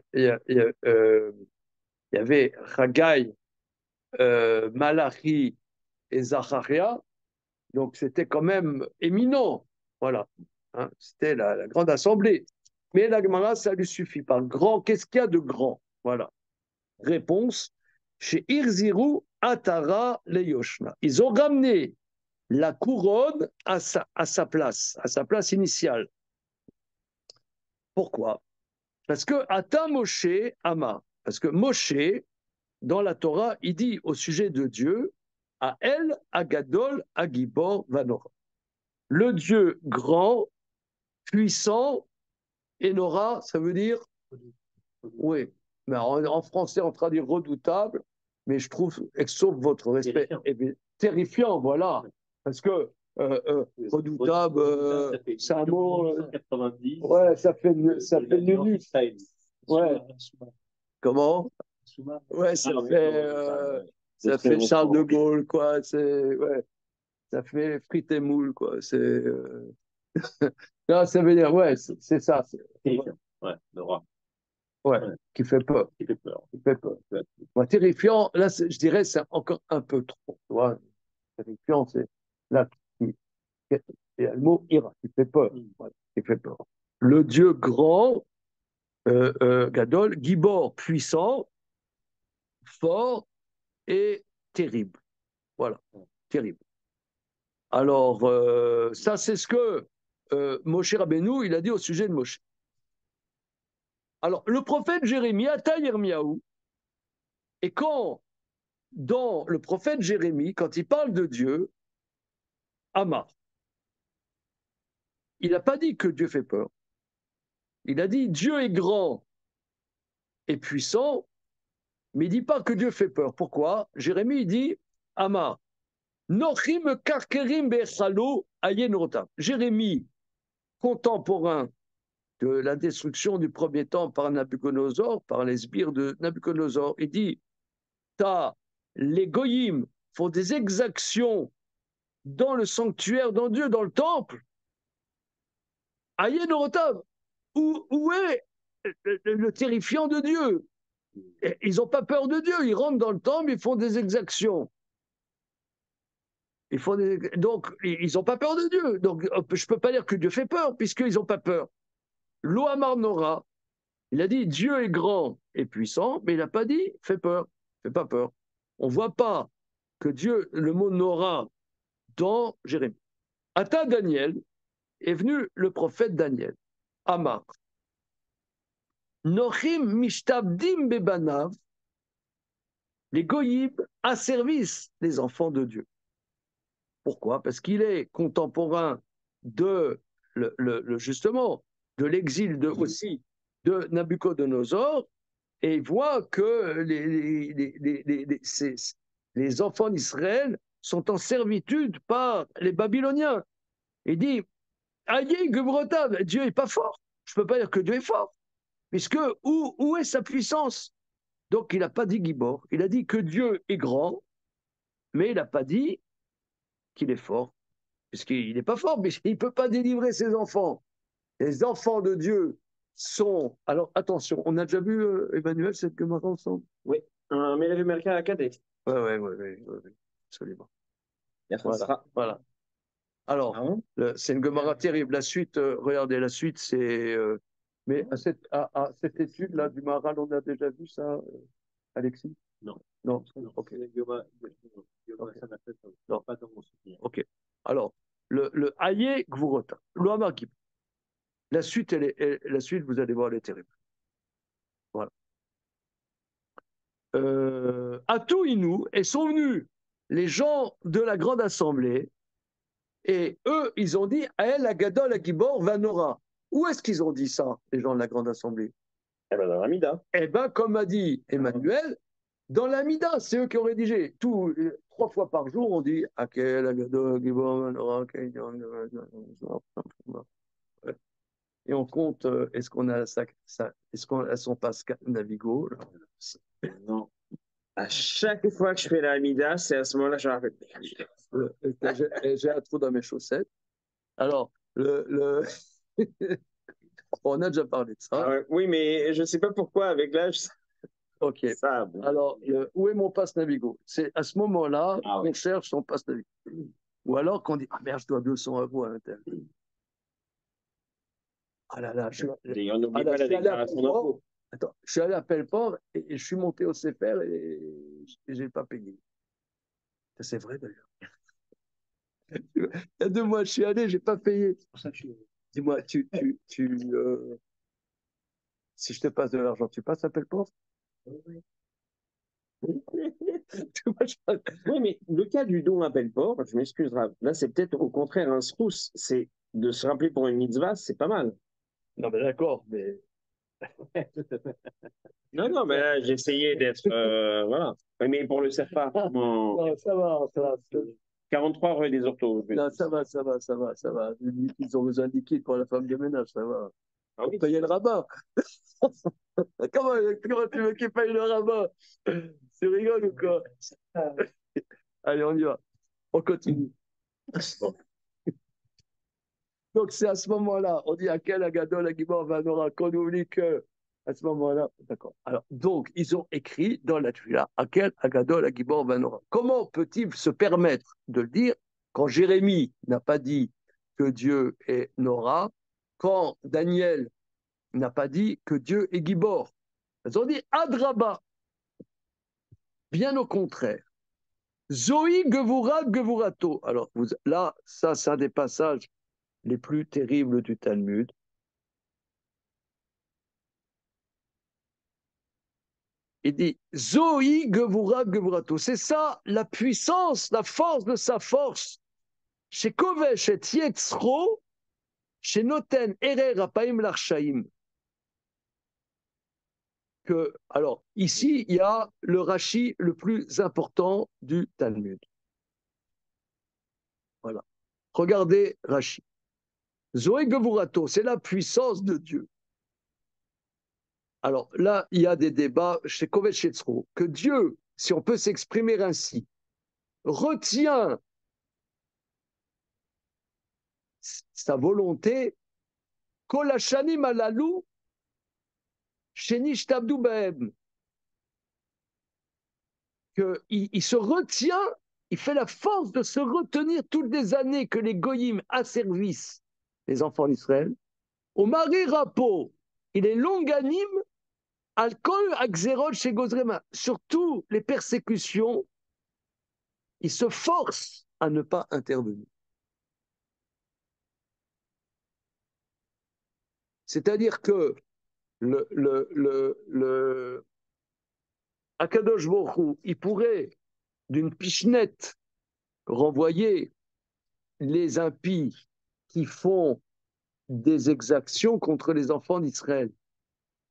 avait Haggai, Malachi et Zacharia, donc c'était quand même éminent, voilà, hein, c'était la grande assemblée. Mais la Gemara, ça lui suffit pas. Grand, qu'est-ce qu'il y a de grand? Voilà. Réponse, chez Irziru Atara le Yoshna. Ils ont ramené la couronne à sa place initiale. Pourquoi? Parce que Ata Moshe Ama, parce que Moshe, dans la Torah, il dit au sujet de Dieu, à El Agadol Agibor Vanora. Le Dieu grand, puissant, et Nora, ça veut dire? Oui, mais en français, on traduit redoutable, mais je trouve, sauf votre respect, terrifiant, voilà. Parce que redoutable, c'est un mot. Ouais, ça fait nunu. Ouais. Comment? Ouais, ça fait Charles de Gaulle, quoi. Ouais, ça fait frites et moules, quoi. Non, ça veut dire, ouais, c'est ça. Ouais, le roi. Ouais, qui fait peur. Qui fait peur. Qui fait peur. Moi, terrifiant, là, je dirais, c'est encore un peu trop. Tu vois, terrifiant, c'est là, il y a le mot ira, qui fait peur. Voilà, qui fait peur. Le Dieu grand, Gadol, Gibor, puissant, fort et terrible. Voilà, terrible. Alors, ça, c'est ce que Moshe Rabbeinu, il a dit au sujet de Moshe. Alors, le prophète Jérémie, Ata Yirmiyahu, et quand, dans le prophète Jérémie, quand il parle de Dieu, Amar, il n'a pas dit que Dieu fait peur. Il a dit Dieu est grand et puissant, mais il ne dit pas que Dieu fait peur. Pourquoi? Jérémie, il dit Amar, Nochim karkerim bechalo ayenrotam. Jérémie, contemporain de la destruction du premier temple par Nabuchodonosor, par les sbires de Nabuchodonosor, il dit les goyim font des exactions dans le sanctuaire, dans Dieu, dans le temple. Ayenorotav, où est le terrifiant de Dieu? Ils n'ont pas peur de Dieu, ils rentrent dans le temple, ils font des exactions. Donc, ils n'ont pas peur de Dieu. Donc, je ne peux pas dire que Dieu fait peur, puisqu'ils n'ont pas peur. Loamar Nora, il a dit Dieu est grand et puissant, mais il n'a pas dit fais peur, fais pas peur. On ne voit pas que Dieu, le mot Nora, dans Jérémie. Ata Daniel, est venu le prophète Daniel. Amar. Nochim mishtabdim bebanav, les goyim asservissent les enfants de Dieu. Pourquoi? Parce qu'il est contemporain de justement de l'exil aussi de Nabuchodonosor, et il voit que les enfants d'Israël sont en servitude par les Babyloniens. Il dit Aïe, Gebrotav, Dieu n'est pas fort. Je ne peux pas dire que Dieu est fort, puisque où est sa puissance? Donc il n'a pas dit Gibor, il a dit que Dieu est grand, mais il n'a pas dit qu'il est fort, puisqu'il n'est pas fort, mais il ne peut pas délivrer ses enfants. Les enfants de Dieu sont. Alors attention, on a déjà vu, Emmanuel, cette Gemara ensemble? Oui, mais il avait marqué à la cadet. Oui, absolument. Voilà. Voilà. Alors, c'est une Gemara terrible. La suite, regardez, la suite, c'est. Mais à cette étude-là du Maharal, on a déjà vu ça, Alexis? Non. Non. Ok. Non. Pas dans mon souvenir. Ok. Alors, le Aye Gvurota, l'Oamar Gib. La suite, vous allez voir, elle est terrible. Voilà. À tout Inou, et sont venus les gens de la grande assemblée, et eux, ils ont dit Ael Agadol Agibor Vanora. Où est-ce qu'ils ont dit ça, les gens de la grande assemblée? Eh bien, dans l'Amida. Eh bien, comme a dit Emmanuel, dans l'Amida, c'est eux qui ont rédigé. 3 fois par jour, on dit Akel Agadol Agibor Vanora. Et on compte, est-ce qu'on a son Pascal Navigo? Non. À chaque fois que je fais la Hamida, c'est à ce moment-là que je rappelle. J'ai un trou dans mes chaussettes. Alors, on a déjà parlé de ça. Ah ouais, oui, mais je ne sais pas pourquoi, avec l'âge. Ok. Ça, bon. Alors, où est mon passe Navigo? C'est à ce moment-là qu'on cherche son passe Navigo. Ou alors qu'on dit, ah merde, je dois 200 € à l'intérieur. Ah là là, Et on n'oublie pas la déclaration d'impôt. Attends, je suis allé à Pelleport et je suis monté au CFR et je n'ai pas payé. C'est vrai d'ailleurs. Il y a 2 mois, je suis allé, je n'ai pas payé. Dis-moi, si je te passe de l'argent, tu passes à Pelleport? Oui. Oui, mais le cas du don à Pelleport, je m'excuse, là, c'est peut-être au contraire un srouss. C'est de se rappeler pour une mitzvah, c'est pas mal. Non, mais d'accord, mais. Non, mais là, j'essayais d'être. Voilà. Mais pour le serpa, Non, ça va. 43 rue des Orteaux. Non, ça va. Ils ont besoin de liquide pour la femme de ménage, ça va. Ah oui. Payer le rabbin. Comment tu veux qu'il paye le rabbin? Tu rigoles ou quoi? Allez, on y va. On continue. Bon. Donc, c'est à ce moment-là, on dit à quel Agadol Agibor Vanora, qu'on oublie que À ce moment-là, d'accord. Alors, donc, ils ont écrit dans la Tfila, Akel, Agadol, Agibor, Vanora. Comment peut-il se permettre de le dire quand Jérémie n'a pas dit que Dieu est Nora, quand Daniel n'a pas dit que Dieu est Gibor? Ils ont dit Adraba. Bien au contraire. Zoï Gevura Gevurato. Alors, là, ça, c'est un des passages les plus terribles du Talmud. Il dit Zoï Gevura Gevurato. C'est ça la puissance, la force de sa force. Chez Kovesh et Yetzro, chez Noten Erer Apaim Larchaim. Alors, ici, il y a le Rashi le plus important du Talmud. Voilà. Regardez Rashi. Zoé Gevurato, c'est la puissance de Dieu. Alors là, il y a des débats chez Kovesh Yetzro, que Dieu, si on peut s'exprimer ainsi, retient sa volonté, Kolashani Malalou, Shenish Tabdou Bahem, qu'il se retient, il fait la force de se retenir toutes les années que les goyim asservissent les enfants d'Israël. Au mari Rapo, il est longanime, alcool axérol chez Gozrema. Surtout les persécutions, il se force à ne pas intervenir. C'est-à-dire que le Akadosh Baruch Hu, il pourrait, d'une pichenette, renvoyer les impies qui font des exactions contre les enfants d'Israël.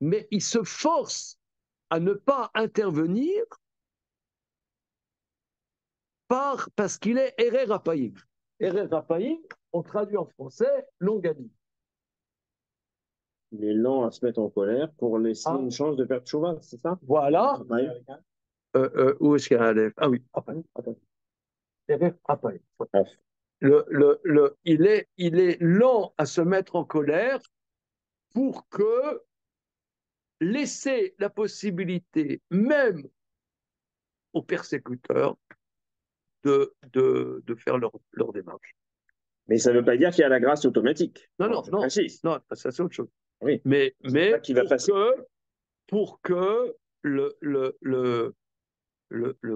Mais il se force à ne pas intervenir parce qu'il est Erer Raphaïm. Erer Raphaïm, on traduit en français longanime. Il est lent à se mettre en colère pour laisser une chance de faire tchouva, c'est ça? Voilà. Où est-ce qu'il y a un Aleph? Ah oui, Erer Raphaïm. Il est lent à se mettre en colère pour que laisser la possibilité, même aux persécuteurs, de faire leur démarche. Mais ça ne veut pas dire qu'il y a la grâce automatique. Non, ça c'est autre chose. Oui. Mais qui va passer. Pour que le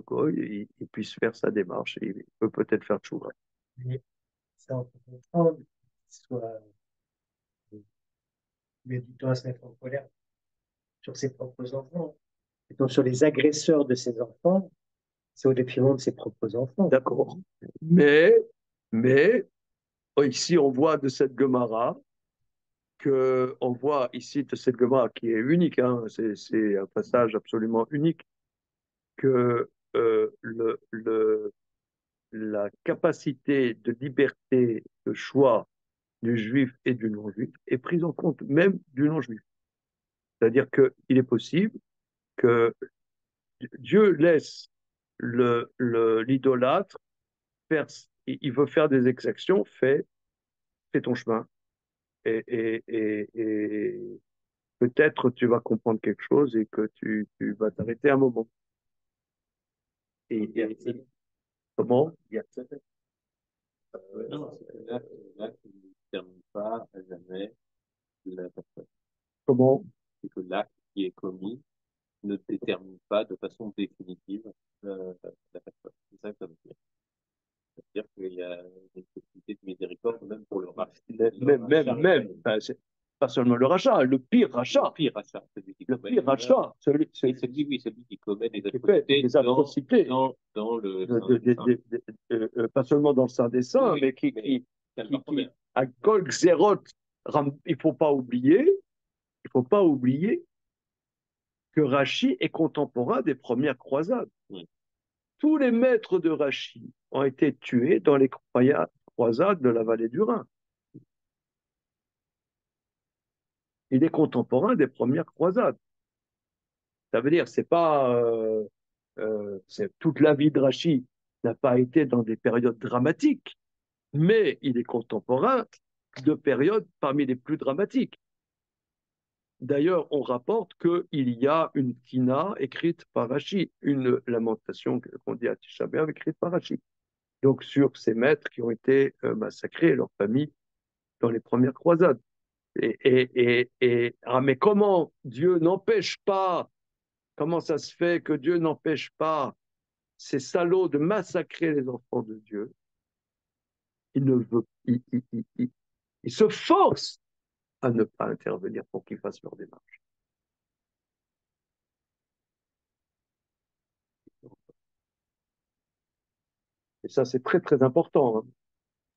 goy il puisse faire sa démarche, il peut peut-être faire tchouva. Mais ça, on peut comprendre qu'il soit met du temps à se mettre en colère sur ses propres enfants. Et donc, sur les agresseurs de ses enfants, c'est au détriment de ses propres enfants. D'accord. Mais ici, on voit de cette Gemara on voit ici de cette Gemara qui est unique, hein, c'est un passage absolument unique, que la capacité de liberté de choix du juif et du non-juif est prise en compte même du non-juif. C'est-à-dire qu'il est possible que Dieu laisse l'idolâtre faire, il veut faire des exactions, fais ton chemin. Et peut-être tu vas comprendre quelque chose et que tu vas t'arrêter un moment. Comment? Non, c'est là qui ne termine pas à jamais la personne. Comment? C'est que l'acte qui est commis ne détermine pas de façon définitive la personne. C'est ça que ça veut dire. Ça veut dire qu'il y a une possibilité de miséricorde même pour le rachat. Même. Enfin, c'est pas seulement le rachat, le pire rachat. Le pire rachat, celui qui commet. Le pire rachat, celui qui commet des atrocités, dans le pas seulement dans le sein des saints, mais qui à Kol Xerot, il faut pas oublier que Rachi est contemporain des premières croisades. Tous les maîtres de Rachi ont été tués dans les croisades de la vallée du Rhin. Il est contemporain des premières croisades. Ça veut dire, c'est toute la vie de Rachi n'a pas été dans des périodes dramatiques, mais il est contemporain de périodes parmi les plus dramatiques. D'ailleurs, on rapporte qu'il y a une kina écrite par Rashi, une lamentation qu'on dit à Tisha B'Av écrite par Rashi. Donc, sur ces maîtres qui ont été massacrés et leurs familles dans les premières croisades. Mais comment Dieu n'empêche pas, comment ça se fait que Dieu n'empêche pas ces salauds de massacrer les enfants de Dieu? Il ne veut, il se force à ne pas intervenir pour qu'ils fassent leur démarche. Et ça, c'est très, très important. Hein.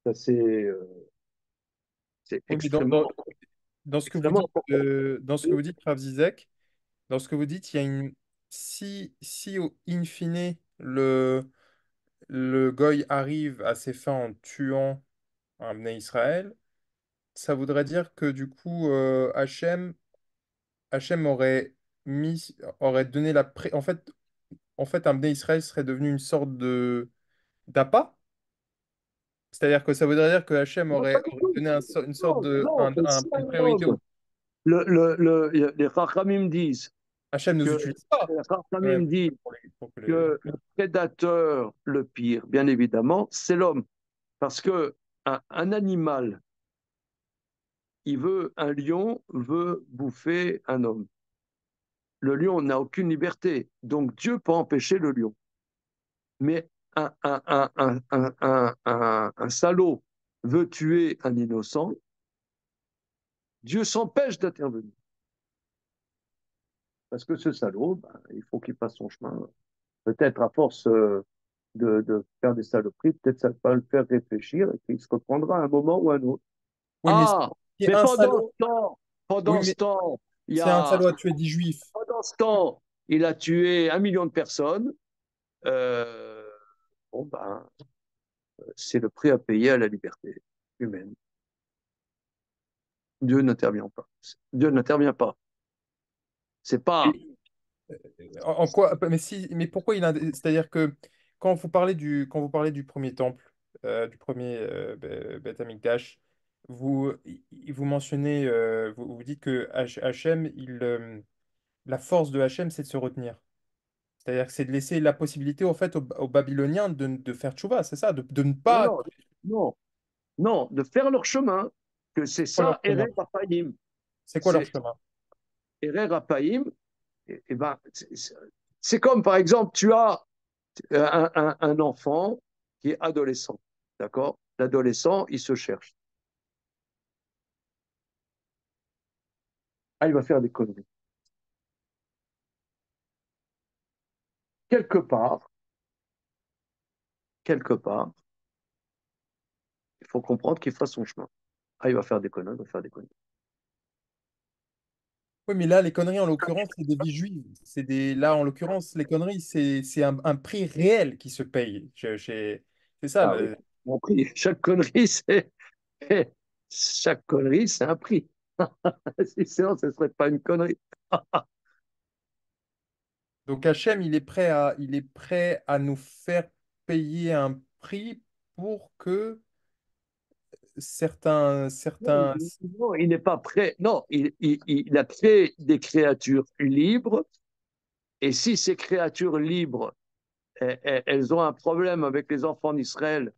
Ça, c'est Oui, mais extrêmement, dans ce que vous extrêmement dites, important. dans ce que vous dites, Rav Zizek, dans ce que vous dites, il y a une si au in fine le goy arrive à ses fins en tuant un Bnei Israël, ça voudrait dire que du coup Hachem aurait donné en fait un Bnei Israël serait devenu une sorte de d'appât. C'est-à-dire que ça voudrait dire que Hachem Non, pas du aurait tout. donné une sorte Non, de non, que si une un priorité. homme, les Chachamim disent Hachem ne nous que utilise pas les quand même Chachamim disent pour que que le prédateur le pire, bien évidemment, c'est l'homme. Parce que un animal, un lion veut bouffer un homme. Le lion n'a aucune liberté, donc Dieu peut empêcher le lion. Mais un salaud veut tuer un innocent, Dieu s'empêche d'intervenir. Parce que ce salaud, il faut qu'il fasse son chemin. Peut-être à force de faire des saloperies, peut-être ça va le faire réfléchir et qu'il se reprendra à un moment ou à un autre. Oui, mais Ah, si mais un salaud, oui, pendant ce mais temps, il y c'est un a, salaud a tué 10 juifs. pendant ce temps, il a tué 1 million de personnes. Euh, bon, c'est le prix à payer à la liberté humaine. Dieu n'intervient pas. Dieu n'intervient pas. C'est pas. En quoi? Mais pourquoi c'est-à-dire que quand vous parlez du premier temple, du premier Beth Amikdash, vous mentionnez, vous dites que Hachem, la force de Hachem, c'est de se retenir. C'est-à-dire que c'est de laisser la possibilité, en fait, aux Babyloniens de faire tchouva, c'est ça, de ne Non, pas. non, non, non, de faire leur chemin, que c'est C'est quoi leur ça, chemin? Erer Raphaïm. C'est quoi leur C'est chemin? Erer Raphaïm, c'est comme, par exemple, tu as un enfant qui est adolescent, d'accord? L'adolescent, il se cherche. Ah, il va faire des conneries. Quelque part, quelque part, il faut comprendre qu'il fasse son chemin. Ah, il va faire des conneries, il va faire des conneries. Oui, mais là, les conneries, en l'occurrence, c'est des vies juives. Là, en l'occurrence, les conneries, c'est un prix réel qui se paye. C'est ça. Ah oui, mon prix. Chaque connerie, chaque connerie, c'est un prix. Sinon, ce ne serait pas une connerie. Donc, Hachem, il est prêt à nous faire payer un prix pour que certains. Non, il n'est pas prêt. Non, il a créé des créatures libres. Et si ces créatures libres, elles ont un problème avec les enfants d'Israël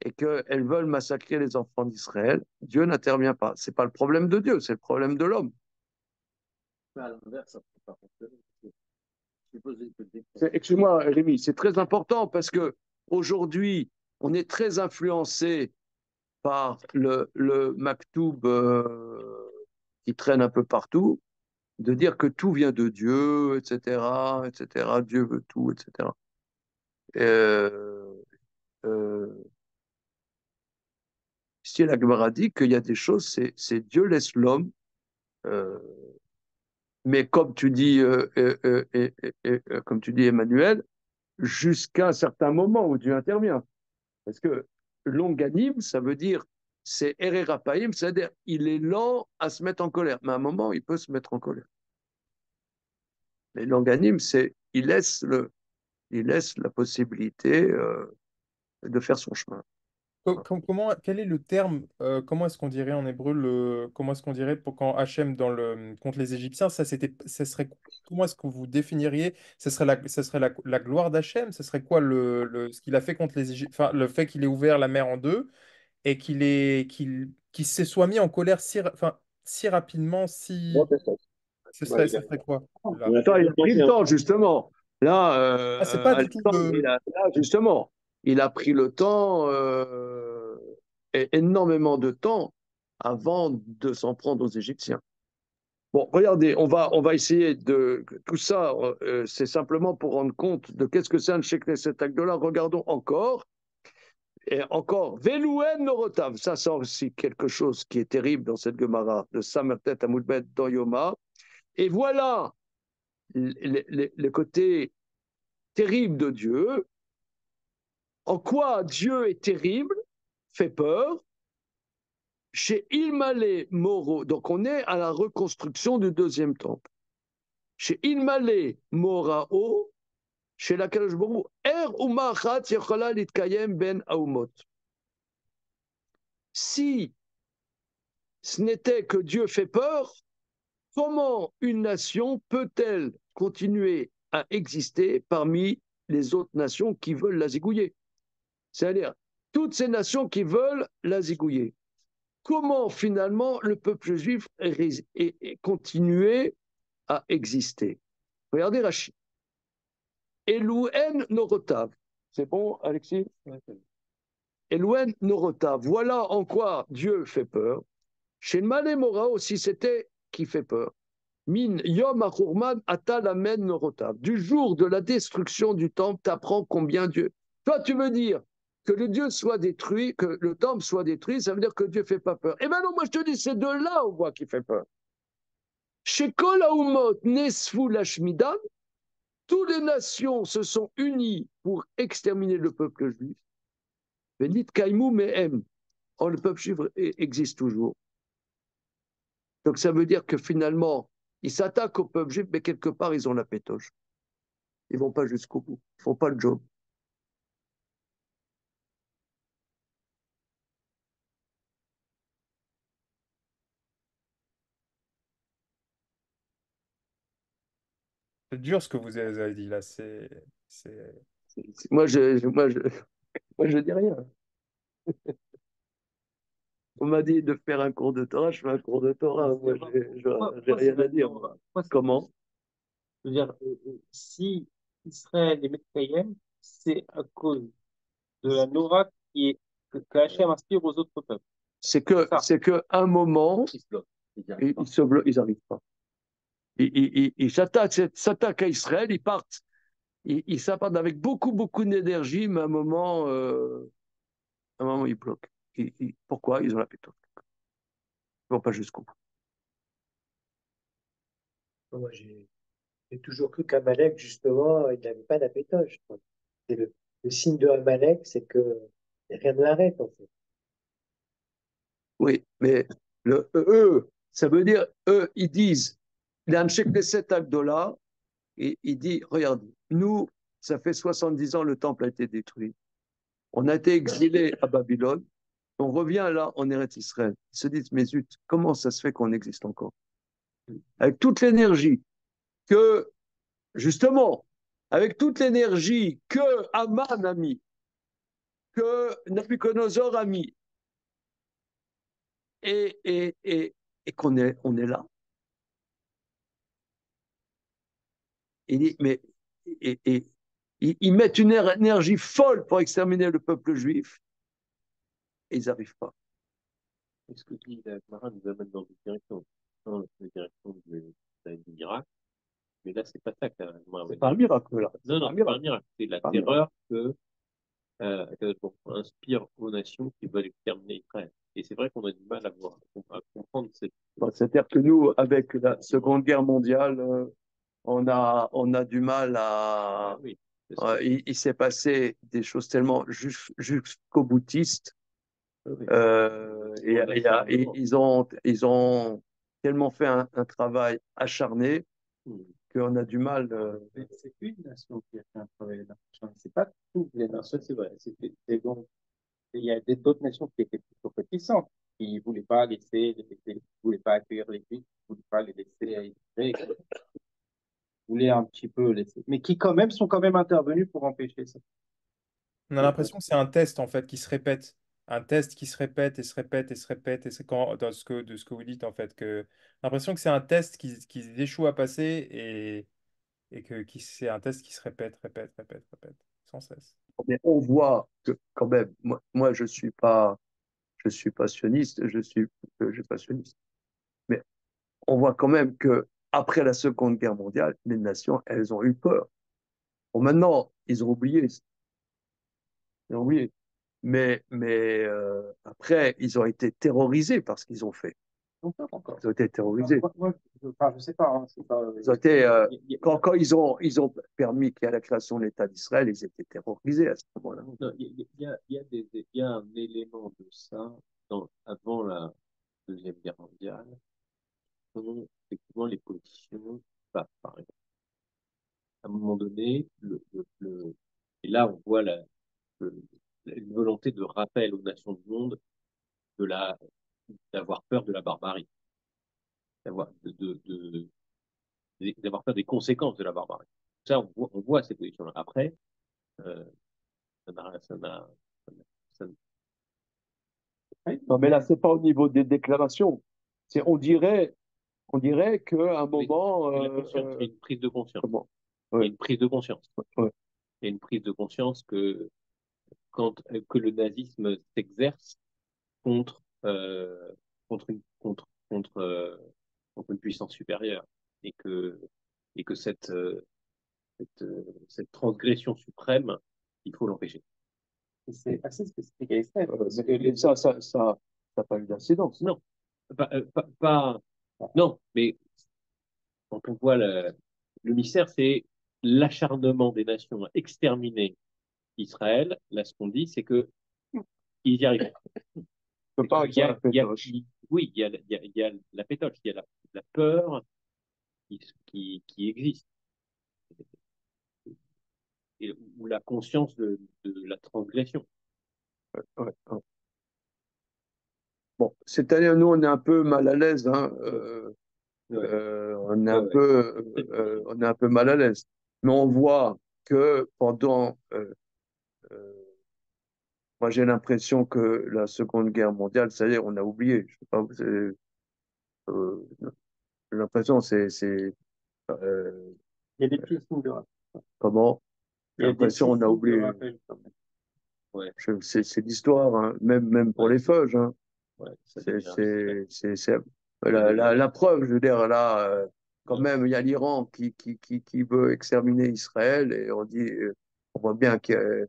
et qu'elles veulent massacrer les enfants d'Israël, Dieu n'intervient pas. Ce n'est pas le problème de Dieu, c'est le problème de l'homme. À l'inverse, ça peut pas fonctionner. Excuse-moi, Rémi, c'est très important parce que aujourd'hui, on est très influencé par le maktoub qui traîne un peu partout, de dire que tout vient de Dieu, etc., etc., Dieu veut tout, etc. Euh, euh, si la Gemara dit qu'il y a des choses, c'est Dieu laisse l'homme, euh, mais comme tu dis Emmanuel, jusqu'à un certain moment où Dieu intervient. Parce que longanime, ça veut dire, c'est ererapaim, c'est-à-dire il est lent à se mettre en colère. Mais à un moment, il peut se mettre en colère. Mais longanime, c'est il laisse la possibilité de faire son chemin. Quel est le terme, comment est-ce qu'on dirait en hébreu comment est-ce qu'on dirait pour quand Hachem contre les Égyptiens, ça serait, comment est-ce que vous définiriez? Ça serait la gloire d'Hachem? Ce serait quoi ce qu'il a fait contre les Égyptiens, enfin, le fait qu'il ait ouvert la mer en deux et qu'il se soit mis en colère si rapidement, ce serait quoi, là? Attends, il a pris le temps, justement. Là, Ah, c'est pas du tout Alexandre, le. là, justement, il a pris le temps, énormément de temps, avant de s'en prendre aux Égyptiens. Bon, regardez, on va essayer de. Tout ça, c'est simplement pour rendre compte de qu'est-ce que c'est un Sheikh Neset Agdola. Regardons encore. Et encore, Velouen Norotav, ça c'est aussi quelque chose qui est terrible dans cette Gemara de Samertet Amoudbet dans Yoma. Et voilà le côté terrible de Dieu. En quoi Dieu est terrible, fait peur. Chez Ilmale Moro, donc on est à la reconstruction du deuxième temple. Chez Ilmale Morao, chez la Kadosh Baruch Hu, Er Umachat Yechola Litkayem Ben Aumot. Si ce n'était que Dieu fait peur, comment une nation peut-elle continuer à exister parmi les autres nations qui veulent la zigouiller? C'est-à-dire, toutes ces nations qui veulent la zigouiller. Comment finalement le peuple juif est continué à exister? Regardez Rachid. Elouen Norotav. C'est bon, Alexis? Elouen Norotav. Voilà en quoi Dieu fait peur. Chez Malé Mora aussi, c'était qui fait peur. Min Yom Achurman Atalamen Norotav. Du jour de la destruction du temple, tu apprends combien Dieu. Toi, tu veux dire que le Dieu soit détruit, que le temple soit détruit, ça veut dire que Dieu ne fait pas peur. Eh bien non, moi je te dis, c'est de là on voit qu'il fait peur. Chez Kol Haumot Nesfu Lashmidan, toutes les nations se sont unies pour exterminer le peuple juif. Benit Kaimou Mehem. Or, le peuple juif existe toujours. Donc ça veut dire que finalement, ils s'attaquent au peuple juif, mais quelque part, ils ont la pétoche. Ils ne vont pas jusqu'au bout. Ils ne font pas le job. C'est dur ce que vous avez dit là. Moi, je dis rien. On m'a dit de faire un cours de Torah, je fais un cours de Torah. Moi, j'ai rien à dire. Comment? Je veux dire, si Israël est Mekayem, c'est à cause de la Nora que Hachem inspire aux autres peuples. C'est que un moment, ils n'arrivent pas. Ils s'attaquent à Israël, ils partent. Ils s'appellent avec beaucoup, beaucoup d'énergie, mais à un moment ils bloquent. Pourquoi? Ils ont la pétoche. Ils ne vont pas jusqu'au bout. Moi, j'ai toujours cru qu'Amalek, justement, il n'avait pas d'apétoche. Et le signe de Amalek, c'est que rien ne l'arrête, en fait. Oui, mais eux, ça veut dire, eux, ils disent, il y a un chèque de 7 $, et il dit, regarde, nous, ça fait 70 ans, le temple a été détruit. On a été exilés à Babylone. On revient là, on Eretz Israël. Ils se disent, mais zut, comment ça se fait qu'on existe encore? Avec toute l'énergie que, justement, avec toute l'énergie que Aman a mis, que Nabucodonosor a mis, et on est là. Mais ils mettent une énergie folle pour exterminer le peuple juif, et ils n'arrivent pas. Ce que dit la Gemara nous amène dans une direction, dans la direction du miracle. Mais là, c'est pas ça que la Gemara C'est pas un miracle, là. Non, non, c'est pas un miracle. C'est la terreur que inspire aux nations qui veulent exterminer Israël. Et c'est vrai qu'on a du mal à comprendre cette. C'est-à-dire que nous, avec la Seconde Guerre mondiale, on a du mal à. Oui, il s'est passé des choses tellement jusqu'au boutistes. oui. Ils ont tellement fait un travail acharné qu'on a du mal. C'est une nation qui a fait un travail d'acharné. C'est pas toutes les nations. C'est vrai. C'est donc il y a d'autres nations qui étaient plutôt réticentes, qui ne voulaient pas voulaient pas accueillir les Juifs, qui ne voulaient pas les laisser immigrer, voulaient un petit peu laisser, mais qui quand même sont quand même intervenus pour empêcher ça. On a l'impression que c'est un test en fait qui se répète. Un test qui se répète et se répète et se répète. Et c'est quand, de ce que vous dites en fait, que l'impression que c'est un test qui échoue à passer et c'est un test qui se répète, répète, répète, répète, sans cesse. Mais on voit que quand même, moi je suis pas sioniste, je suis pas sioniste. Mais on voit quand même que après la Seconde Guerre mondiale, les nations, elles ont eu peur. Bon, maintenant, ils ont oublié. Ils ont oublié. Mais après, ils ont été terrorisés par ce qu'ils ont fait. Ils ont peur encore. Ils ont été terrorisés. Je sais pas. Hein, pas ils ont été, quand ils ont permis qu'il y ait la création de l'État d'Israël, ils étaient terrorisés à ce moment-là. Il y a un élément de ça avant la Deuxième Guerre mondiale, sont effectivement les positions. Par exemple, à un moment donné, et là on voit une volonté de rappel aux nations du monde d'avoir peur de la barbarie, d'avoir peur des conséquences de la barbarie. Ça, on voit ces positions-là. Après, ça n'a, ça n'a, ça n'a- Non, mais là, c'est pas au niveau des déclarations. On dirait qu'à un moment. il y a une prise de conscience. Comment Il y a une prise de conscience. Ouais. Il y a une prise de conscience que le nazisme s'exerce contre, contre, une, contre, contre une puissance supérieure et que cette transgression suprême, il faut l'empêcher. C'est assez spécifique à Israël. Mais ça n'a pas eu d'incidence. Non, non, mais quand on voit le mystère, c'est l'acharnement des nations à exterminer Israël. Là, ce qu'on dit, c'est que ils y arrivent. Oui, il y a la pétoche, il y a la peur qui existe, ou la conscience de la transgression. ouais. Bon, c'est-à-dire, nous, on est un peu mal à l'aise. Hein, on est un peu mal à l'aise. Mais on voit que pendant. Moi, j'ai l'impression que la Seconde Guerre mondiale, ça y est, on a oublié. Je sais pas, j'ai l'impression, euh, Il y a des petits signes de rappel. comment? Il J'ai y a des petits l'impression qu'on a signes de oublié. rappel, quand même. Ouais. C'est l'histoire, hein, même pour les feuges. Hein. Ouais, C'est la preuve, je veux dire, là, quand même, il y a l'Iran qui veut exterminer Israël et on voit bien que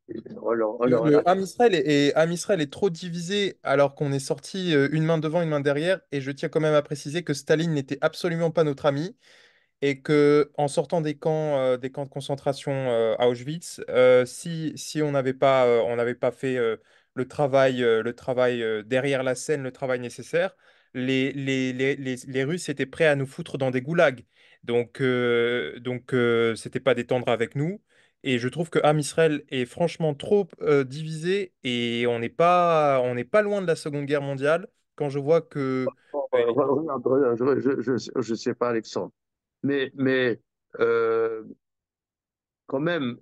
Le Ham Israël est trop divisé alors qu'on est sorti une main devant, une main derrière. Et je tiens quand même à préciser que Staline n'était absolument pas notre ami et que en sortant des camps de concentration à Auschwitz, si on n'avait pas fait le travail derrière la scène, le travail nécessaire, les Russes étaient prêts à nous foutre dans des goulags. C'était pas des tendres avec nous. Et je trouve que Am Israël est franchement trop divisé et on n'est pas loin de la Seconde Guerre mondiale quand je vois que regarde, je sais pas, Alexandre, mais euh, quand même,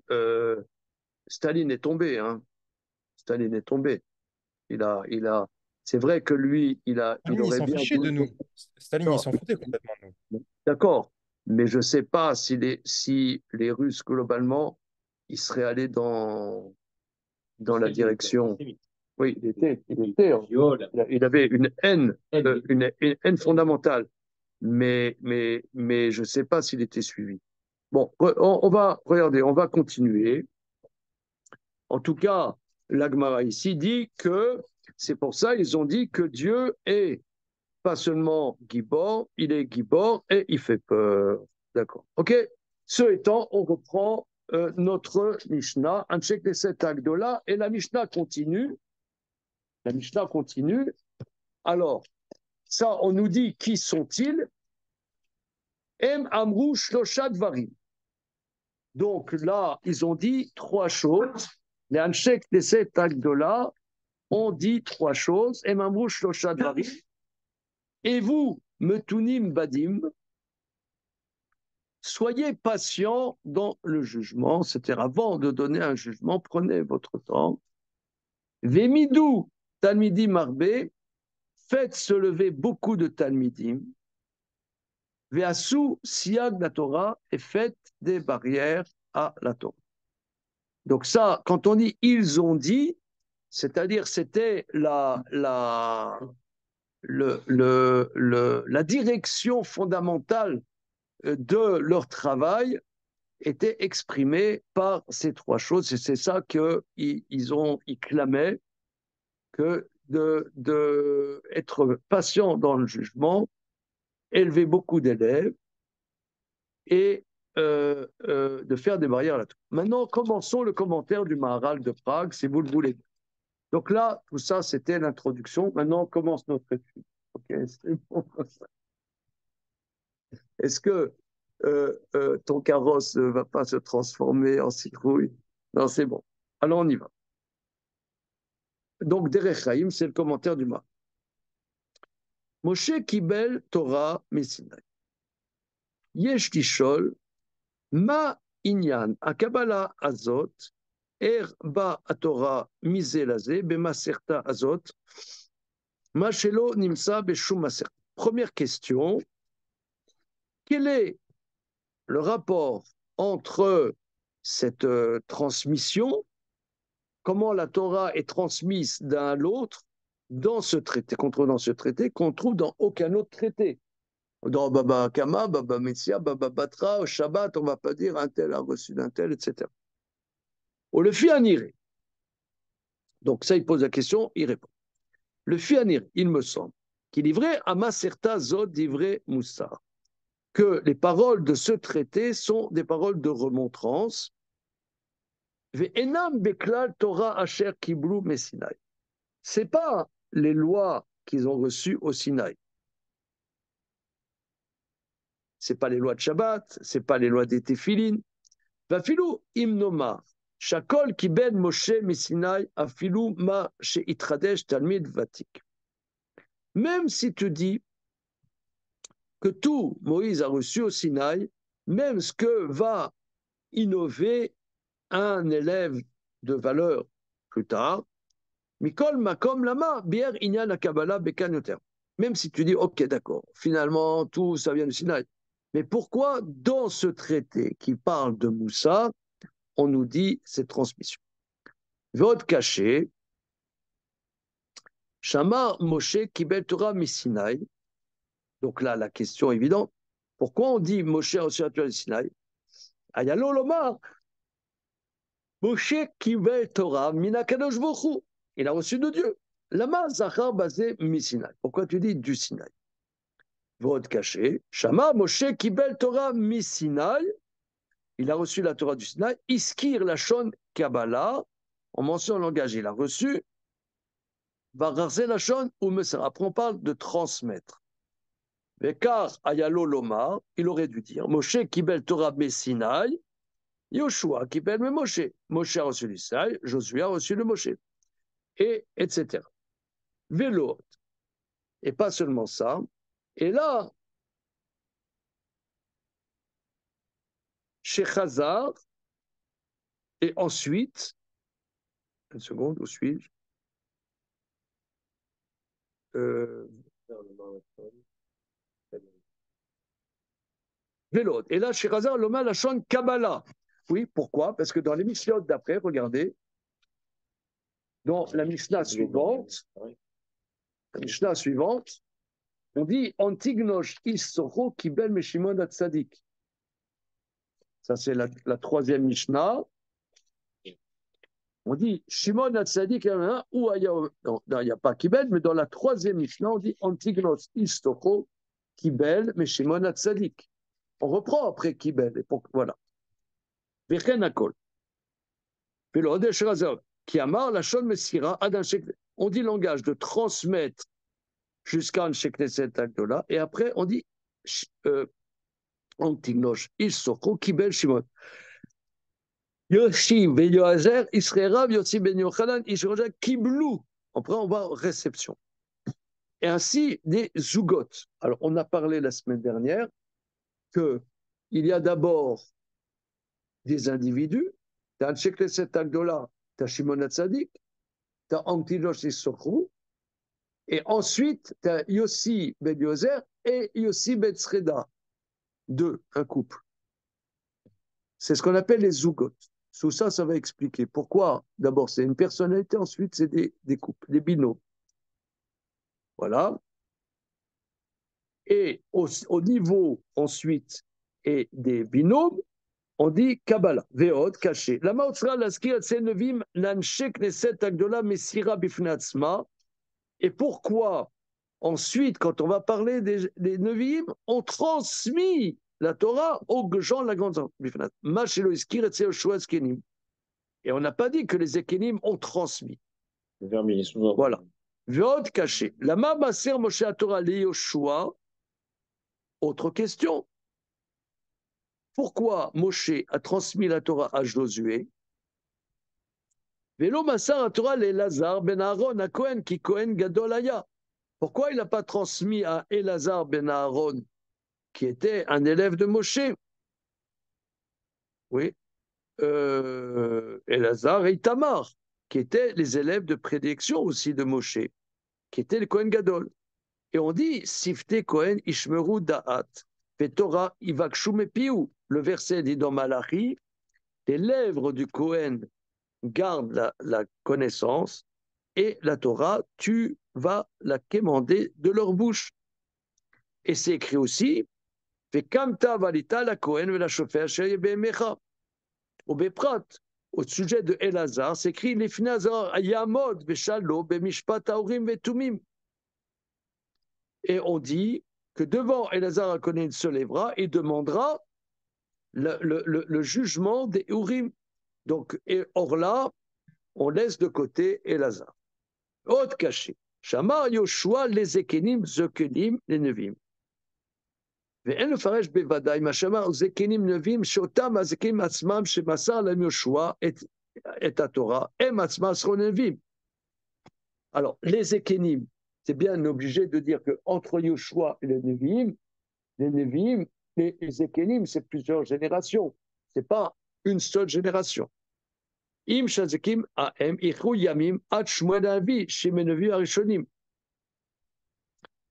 Staline est tombé, hein. Staline est tombé. Il a, c'est vrai que lui, il Staline, il aurait s'en bien fichait de voulu. nous. Staline, il D'accord, s'en foutait complètement de nous. d'accord, mais je ne sais pas si les Russes, globalement, ils seraient allés dans la direction. Oui, il avait une haine fondamentale, mais je ne sais pas s'il était suivi. Bon, on va regarder, on va continuer. En tout cas, l'Agmara ici dit que c'est pour ça ils ont dit que Dieu est pas seulement Gibor, il est Gibor et il fait peur. D'accord. OK. Ce étant, on reprend notre Mishnah, un check de cet Agdola, et la Mishnah continue. La Mishnah continue. Alors, ça, on nous dit qui sont-ils? Em Amrou Shlosha Dvarim. Donc là, ils ont dit trois choses. Les Anshek Teset Agdola ont dit trois choses. Et Mamrou Shlosha Dvarim. Et vous, Metunim Badim, soyez patients dans le jugement. C'est-à-dire, avant de donner un jugement, prenez votre temps. Vemidou Talmidim Arbe, faites se lever beaucoup de Talmidim. Veasu Siag la Torah, et faites des barrières à la Torah. Donc ça, quand on dit ils ont dit, c'est-à-dire c'était la direction fondamentale de leur travail était exprimée par ces trois choses. Et c'est ça qu'ils clamaient, que d'être patient dans le jugement, élever beaucoup d'élèves et de faire des barrières là-dessus. Maintenant, commençons le commentaire du Maharal de Prague, si vous le voulez. Donc là, tout ça, c'était l'introduction. Maintenant, on commence notre étude. Okay, c'est bon. Est-ce que ton carrosse ne va pas se transformer en citrouille? Non, c'est bon. Alors, on y va. Donc, Derech Chaim, c'est le commentaire du Maharal. Moshe Kibel Torah Mesinai. Yesh Tishol, Ma Inyan, Akabala Azot, Ba Torah Miselaze, Bemaserta Azot, Machelo Nimsa Beshum Maserta. Première question, quel est le rapport entre cette transmission, comment la Torah est transmise d'un à l'autre dans ce traité, dans ce traité qu'on trouve dans aucun autre traité. Dans Baba Kama, Baba Metzia, Baba Batra, au Shabbat, on ne va pas dire un tel a reçu d'un tel, etc. On le fit aniré. Donc ça, il pose la question, il répond. Le fit aniré, il me semble, qu'il livrait à Maserta Zod d'Ivré Moussa, que les paroles de ce traité sont des paroles de remontrance. Ve'enam beklal Torah asher kiblu mesinai. C'est pas les lois qu'ils ont reçues au Sinaï. C'est pas les lois de Shabbat, c'est pas les lois des Téphilines. Vafilu imnomar, shakol kiben Moshe mesinai afilu ma sheitradesh talmid vatik. Même si tu dis que tout Moïse a reçu au Sinaï, même ce que va innover un élève de valeur plus tard, Mikol makom lama bier inyan akabala bekanoter. Même si tu dis, ok, d'accord, finalement, tout ça vient du Sinaï. Mais pourquoi, dans ce traité qui parle de Moussa, on nous dit cette transmission? Votre caché, Shamar Moshe Kibel Torah Misinaï. Donc là, la question évidente, pourquoi on dit Moshe a reçu la Torah du Sinaï? Ayalo Lomar, Moshe Kibel Torah Minakadosh Bochu. Il a reçu de Dieu. Lama Zachar basé Misinaï. Pourquoi tu dis du Sinaï? Votre caché, Shama Moshe Kibel Torah Misinaï. Il a reçu la Torah du Sinaï. Iskir Lachon Kabbalah. On mentionne le langage, il a reçu. Vararze Lachon ou Messer. Après, on parle de transmettre. Car Ayalo Lomar, il aurait dû dire Moshe Kibel Torah Misinaï. Yoshua Kibel Moshe. Moshe a reçu le Sinaï. Josué a reçu le Moshe. Et etc. Vélo. Et pas seulement ça. Et là, chez Chazar, et ensuite, une seconde, où suis-je? Vélo. Et là, chez Chazar, l'homme a la chante Kabbalah. Oui, pourquoi? Parce que dans les Mishnah d'après, regardez, dans la Mishnah suivante, on dit Antignosh Issocho Kibel Meshimon Atzadik. Ça, c'est la troisième Mishnah. On dit Shimon Atzadik, ou il n'y a pas Kibel, mais dans la troisième Mishnah, on dit Antignosh Issocho Kibel Meshimon Atzadik. On reprend après Kibel. Et voilà. Vechen Akol. Qui amar la shon mesira adan sheknet. On dit langage de transmettre jusqu'à un shekneset agdola, et après on dit antignosh il soko kibel shimon. Yoshi ben Yoazer, Israël Rav, Yossi ben Yochanan, Ishroja, Kiblou. Après, on va en réception. Et ainsi, des zougot. Alors, on a parlé la semaine dernière qu'il y a d'abord des individus. Tu as un Shekleset Agdola, tu as Shimon Hatzadik, tu as Antilosh Issochou, et ensuite, tu as Yossi ben Yozer et Yossi ben Tzreda. Deux, un couple. C'est ce qu'on appelle les zougot. Sous ça, ça va expliquer pourquoi. D'abord, c'est une personnalité, ensuite, c'est des couples, des binômes. Voilà. Et au niveau, ensuite, et des binômes, on dit Kabbalah, Veod, caché. La Maotzra, la Skir, Tsenevim, Lanshek, Neset, Agdola, Messira, Bifnatzma. Et pourquoi, ensuite, quand on va parler des Nevim, on transmet la Torah aux gens de la grande Bifnat. Machelo, Skir, Tseoshua, Skenim. Et on n'a pas dit que les Ekenim ont transmis. Voilà. Veod, caché. La Mabaser, Moshe, Torah, Yoshua. Autre question. Pourquoi Moshe a transmis la Torah à Josué? Velo Massar Torah le Elazar ben Aaron à Cohen qui Cohen Gadolaya. Pourquoi il n'a pas transmis à Elazar ben Aaron qui était un élève de Moshe? Oui. Elazar et Itamar qui étaient les élèves de prédilection aussi de Moshe, qui étaient les Cohen Gadol. Et on dit Sifte Cohen Ishmeru Da'at. Torah Ivakshu Mepiu. Le verset dit dans Malachi, les lèvres du Cohen gardent la connaissance et la Torah, tu vas la quémander de leur bouche. Et c'est écrit aussi, Vekamta valita la Cohen ve la chauffeur bemecha. Au Beprat, au sujet de Elazar, c'est écrit Lifnazar Yamod veshalo bemishpat aurim vetumim. Et on dit que devant Elazar a connu se lèvera et demandera le jugement des Urim. Donc, or là, on laisse de côté Elazar. Autre caché. Shamar Yoshua les Ekenim, Zekenim, les Nevim. ואין לפרש בוודאי מה שאמר זקנים נביאים שאותם הזקנים עצמם שמסר להם יהושע את התורה, הם עצמם seront נביאים. Alors, les Zékénim, c'est bien obligé de dire qu'entre Yoshua et les Nevi'im, les Zékénim, c'est plusieurs générations. Ce n'est pas une seule génération. Im shazekim ahem ichru yamim ad Shmuel Avi shemenevi arishonim.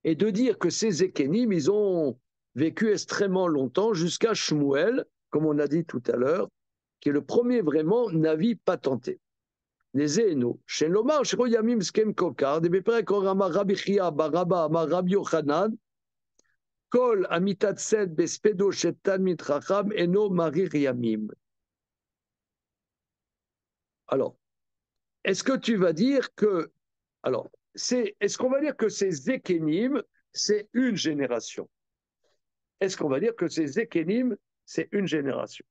Et de dire que ces Zékénim, ils ont vécu extrêmement longtemps jusqu'à Shmuel, comme on a dit tout à l'heure, qui est le premier vraiment Navi patenté. Les Zéno, chez l'Omar, chez Yamim Skem Kokar, des Bépérek Orama Rabbi Chia, Baraba, Rabbi Yochanan, Kol Amitat Sed, Bespedo, Shetan Mitracham, Eno Marir Yamim. Alors, est-ce que tu vas dire que. Alors, est-ce qu'on va dire que ces Zékénim, c'est une génération? Est-ce qu'on va dire que ces Zékénim, c'est une génération?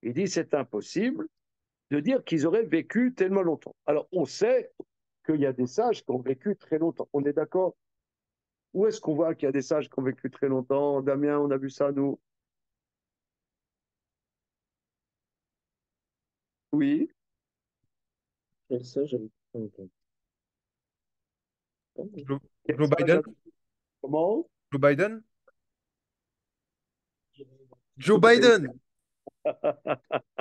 Il dit c'est impossible de dire qu'ils auraient vécu tellement longtemps. Alors, on sait qu'il y a des sages qui ont vécu très longtemps. On est d'accord? Où est-ce qu'on voit qu'il y a des sages qui ont vécu très longtemps? Damien, on a vu ça, nous? Oui. Quel sage avec Joe Biden? Comment? Joe Biden? Joe Biden!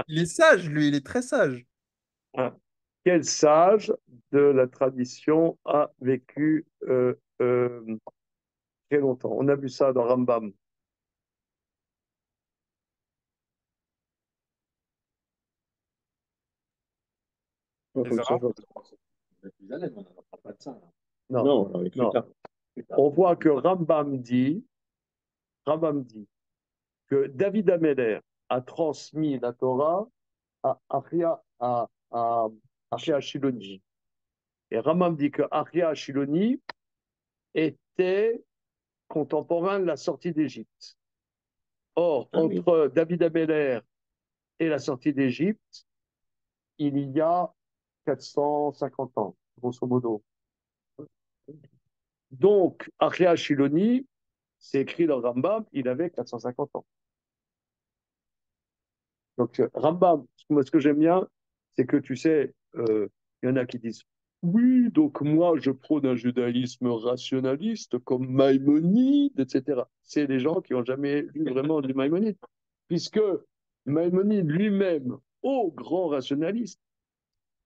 Il est sage, lui, il est très sage. Quel sage de la tradition a vécu très longtemps? On a vu ça dans Rambam. Ezra? Non, non. On voit que Rambam dit que David Ameller a transmis la Torah à Achia Shiloni. Et Rambam dit que Achia Shiloni était contemporain de la sortie d'Égypte. Or, entre David Ameller et la sortie d'Égypte, il y a 450 ans, grosso modo. Donc, Achia Shiloni, c'est écrit dans Rambam, il avait 450 ans. Donc, Rambam, moi, ce que j'aime bien, c'est que tu sais, il y en a qui disent oui, donc moi, je prône un judaïsme rationaliste comme Maïmonide, etc. C'est les gens qui n'ont jamais lu vraiment du Maïmonide, puisque Maïmonide lui-même, au grand rationaliste,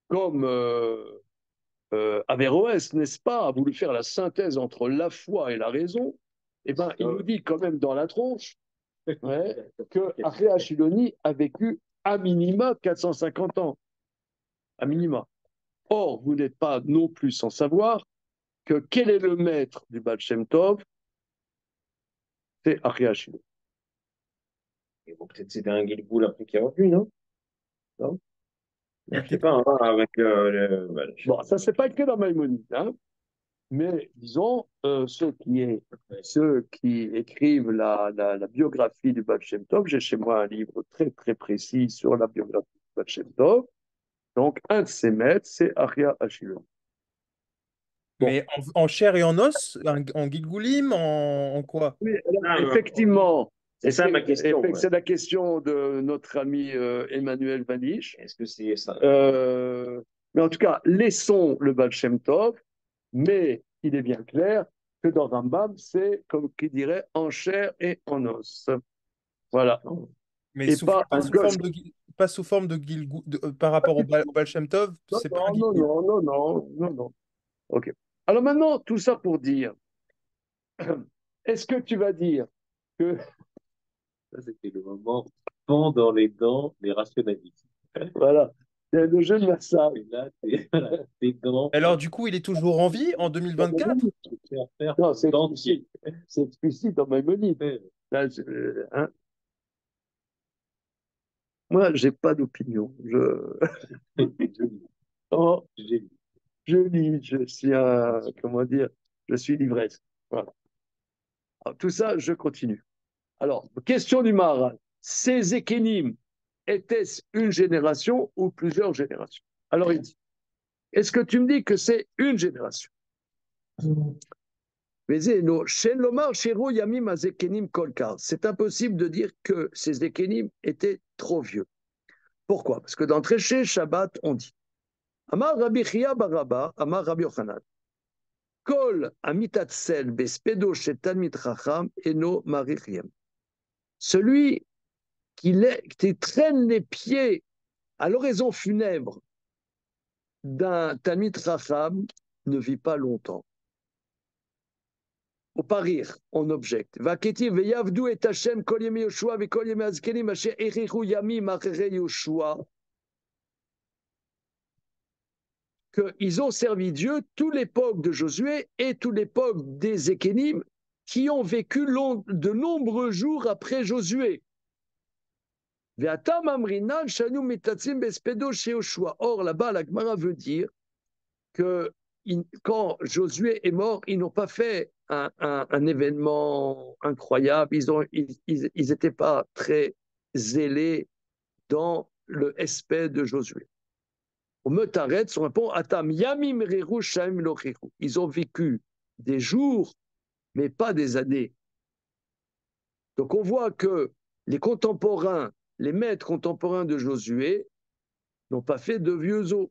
comme Averroès, n'est-ce pas, a voulu faire la synthèse entre la foi et la raison, eh ben, il nous dit quand même dans la tronche que Achille Achiloni a vécu à minima 450 ans. À minima. Or, vous n'êtes pas non plus sans savoir que quel est le maître du Baal Shem Tov? C'est Achille Achiloni. Et bon, peut-être c'était un Guilgoul après qui est revenu, non? Non? Il Je sais était pas, hein, avec Bon, ça, c'est pas écrit dans Maïmonide, hein, mais disons, ceux qui écrivent la biographie du Baal Shem Tov, j'ai chez moi un livre très, très précis sur la biographie du Baal Shem Tov. Donc, un de ses maîtres, c'est Achille Achiloni. Bon. Mais en chair et en os, en Gilgoulim, en quoi? Oui, Ah, effectivement, c'est ça ma question. Ouais. c'est la question de notre ami Emmanuel Vanish. Est-ce que c'est ça? Mais en tout cas, laissons le Baal Shem Tov, mais il est bien clair que dans Rambam, c'est comme qui dirait en chair et en os. Voilà. Mais Et pas pas un sous gosse. pas sous forme de par rapport au Baal Shem Tov, Non, c'est pas un non, Gilgoulim. non, non, non, non, non. OK. Alors maintenant, tout ça pour dire, est-ce que tu vas dire que Ça, c'était le moment pend dans les dents des rationalistes. voilà, il y a le jeu de Massa. Et là, c'est voilà, des dents. Alors du coup, il est toujours en vie en 2024? Faire Non, c'est dentier. explicite. C'est explicite dans Maïmonide. Là, hein. Moi, j'ai pas d'opinion. Oh, je lis, je suis un, comment dire, je suis l'ivresse. Voilà. Alors, tout ça, je continue. Alors, question du Maharal. Ces Ékénim, était-ce une génération ou plusieurs générations? Alors, il dit, est-ce que tu me dis que c'est une génération? Mais c'est impossible de dire que ces Ékénim étaient trop vieux. Pourquoi? Parce que dans Tréché Shabbat, on dit Amar Rabbi Chia Baraba, Amar Rabbi Yochanan. Kol amitatzel bespedo shetalmid chacham eno marichem. Celui qui traîne les pieds à l'oraison funèbre d'un talmid chacham ne vit pas longtemps. Au parir, on objecte. Vaketi veyavdu et Hashem kol yemi Yoshua ve kol yemi azkenim asher erichu yamim achere Yoshua. Qu'ils ont servi Dieu toute l'époque de Josué et toute l'époque des Ékénim qui ont vécu de nombreux jours après Josué. Or, là-bas, la Gemara veut dire que quand Josué est mort, ils n'ont pas fait un événement incroyable, ils n'étaient pas très zélés dans le respect de Josué. Au Metaret, on répond Atam Yamim Reru Shaim Lochechu. Ils ont vécu des jours, mais pas des années. Donc on voit que les contemporains, les maîtres contemporains de Josué, n'ont pas fait de vieux os.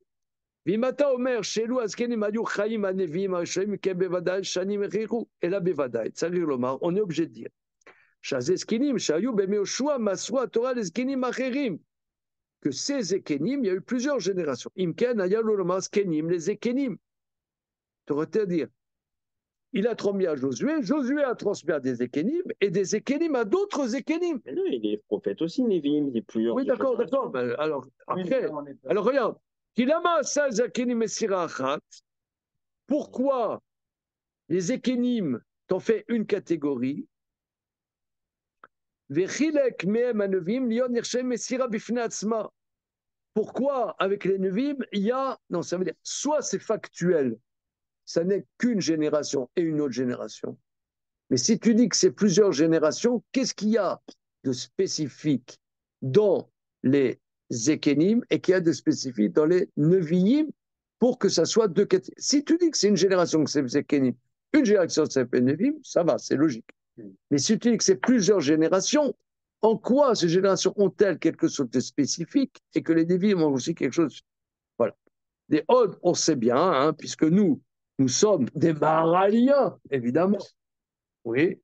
Vimata Omer Shelu Askenim Ayu Chaim Anevim Hashem Kebevadai Shanim Reru. Et là, Bevadai, Tsarir Lomar, on est obligé de dire Shazeskenim Shayu Bemeoshua Maswa Torah Leskenim Acherim. Que ces Ékénim, il y a eu plusieurs générations. Imken, Ayalolomas, Kenim, les Ékénim. Tu aurais à dire, il a transmis à Josué, Josué a transmis à des Ékénim, et des Ékénim à d'autres Ékénim. Mais non, il est prophète aussi, Névim, il est plusieurs. Oui, d'accord, d'accord. Ben, alors, après, alors regarde. Kilama Asaz Ékénim et Sirachat. Pourquoi les Ékénim t'ont fait une catégorie? Vechilek mehem anevim lion nirchem mesira bifne atzma. Pourquoi, avec les Nevim, il y a... Non, ça veut dire, soit c'est factuel, ça n'est qu'une génération et une autre génération. Mais si tu dis que c'est plusieurs générations, qu'est-ce qu'il y a de spécifique dans les Ékénim et qu'il y a de spécifique dans les Neviim pour que ça soit deux catégories? Si tu dis que c'est une génération que c'est Ékénim, une génération que c'est Neviim, ça va, c'est logique. Mais si tu dis que c'est plusieurs générations, En quoi ces générations ont-elles quelque chose de spécifique et que les Nevi'im ont aussi quelque chose. Voilà. Des Odes, on sait bien, hein, puisque nous sommes des Maharaliens, évidemment. Oui,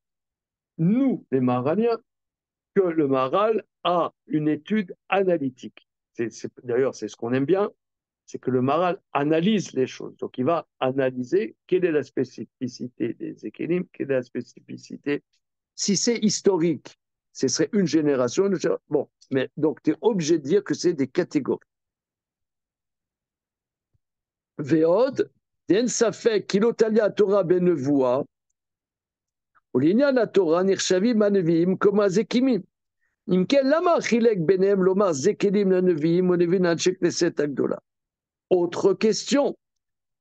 nous, les Maharaliens, que le Maharal a une étude analytique. D'ailleurs, c'est ce qu'on aime bien, c'est que le Maharal analyse les choses. Donc, il va analyser quelle est la spécificité des Ékélim, quelle est la spécificité. Si c'est historique, ce serait une génération. Bon, mais donc, tu es obligé de dire que c'est des catégories. Veod, אין ספק כי לא תליה התורה בנבואה, ולעניין התורה נחשבים הנביאים כמו הזקנים. אם כן, למה חילק ביניהם לומר זקנים לנביאים ונביאים לאנשי כנסת הגדולה? Autre question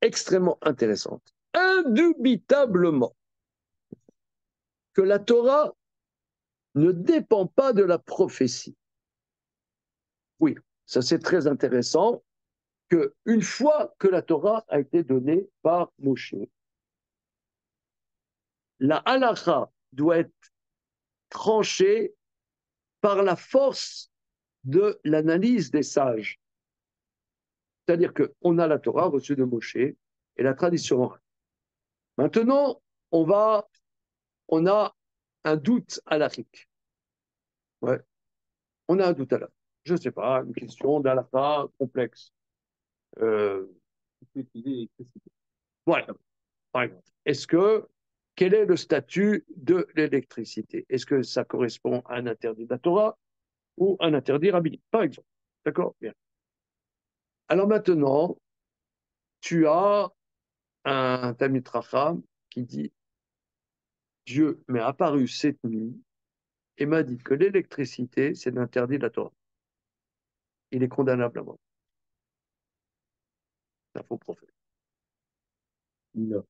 extrêmement intéressante. Indubitablement que la Torah ne dépend pas de la prophétie. Oui, ça c'est très intéressant, qu'une fois que la Torah a été donnée par Moshe, la halakha doit être tranchée par la force de l'analyse des sages. C'est-à-dire qu'on a la Torah reçue de Moshe et la tradition orale. Maintenant, on a un doute halachique. Ouais. On a un doute halachique. Je ne sais pas, une question d'halakha complexe. Voilà. Par exemple, quel est le statut de l'électricité? Est-ce que ça correspond à un interdit de la Torah ou un interdit rabbinique, par exemple? D'accord? Bien. Alors maintenant, tu as un Talmid Chacham qui dit Dieu m'est apparu cette nuit et m'a dit que l'électricité, c'est l'interdit de la Torah. Il est condamnable à mort. C'est un faux prophète. Non.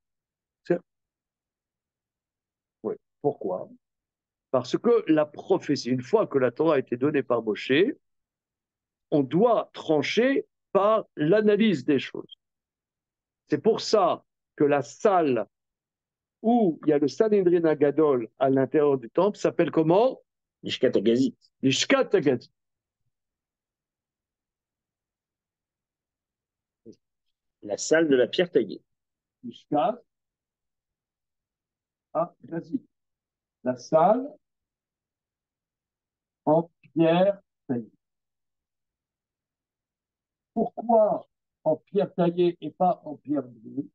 Oui. Pourquoi? Parce que la prophétie, une fois que la Torah a été donnée par Moshe, on doit trancher par l'analyse des choses. C'est pour ça que la salle où il y a le Sanhedrin Agadol à l'intérieur du temple s'appelle comment? Lishkat Agazit. Lishkat Agazit. La salle de la pierre taillée. Lishkat Agazit. La salle en pierre taillée. Pourquoi en pierre taillée et pas en pierre brûlée?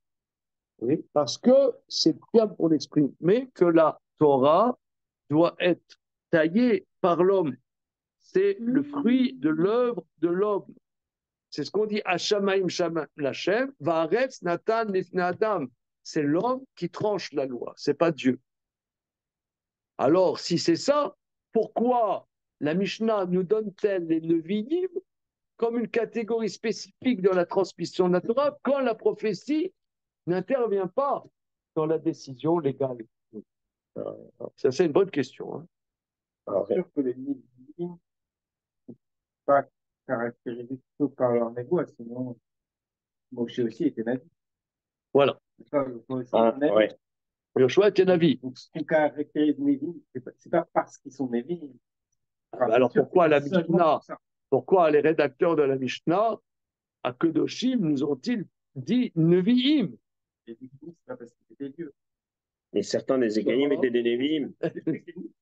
Oui, parce que c'est bien pour l'exprimer que la Torah doit être taillée par l'homme. C'est le fruit de l'œuvre de l'homme. C'est ce qu'on dit Hashamaim Shama Lachem, Vaaretz Natan Lifnei Adam. C'est l'homme qui tranche la loi, c'est pas Dieu. Alors, si c'est ça, pourquoi la Mishnah nous donne-t-elle les Nevi'im comme une catégorie spécifique dans la transmission de la Torah quand la prophétie n'intervient pas dans la décision légale? Ça, c'est une bonne question. Hein. Alors, sûr que les Nevi'im ne sont pas caractérisés plutôt par leur négo, sinon Moshe aussi était nazi. Voilà. Ouais. Yoshua était Navi. Donc, ce qu'on caractérise les Nevi'im, c'est pas parce qu'ils sont Nevi'im. Alors pourquoi la Mishnah, pourquoi les rédacteurs de la Mishnah à Kedoshim nous ont-ils dit Nevi'im? Et du coup, c'est pas parce qu'ils étaient dieux. Et certains des Éganim étaient des Nevi'im. C'est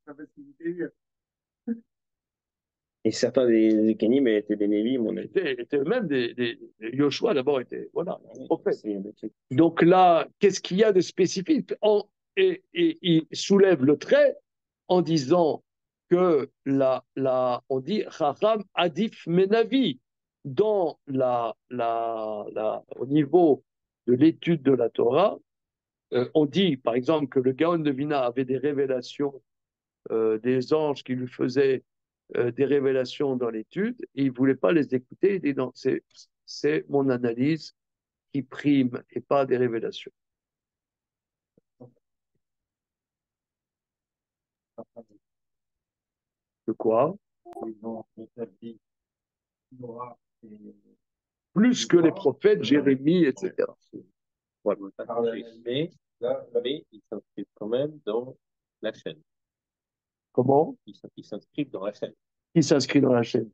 pas parce qu'ils étaient dieux. Et certains des Éganim étaient des Nevi'im. On a Étaient eux-mêmes des Yoshua d'abord était voilà prophète. Donc là, qu'est-ce qu'il y a de spécifique? Et il soulève le trait en disant que on dit Chacham Adif Menavi dans au niveau de l'étude de la Torah. On dit par exemple que le Gaon de Vina avait des révélations, des anges qui lui faisaient des révélations dans l'étude et il ne voulait pas les écouter. Il dit non, c'est mon analyse qui prime et pas des révélations. De quoi? Ils ont établi Torah et Plus que les prophètes, Jérémie, etc. Ouais, mais ils s'inscrivent quand même dans la chaîne. Comment? Ils s'inscrivent dans la chaîne. Qui s'inscrit dans la chaîne?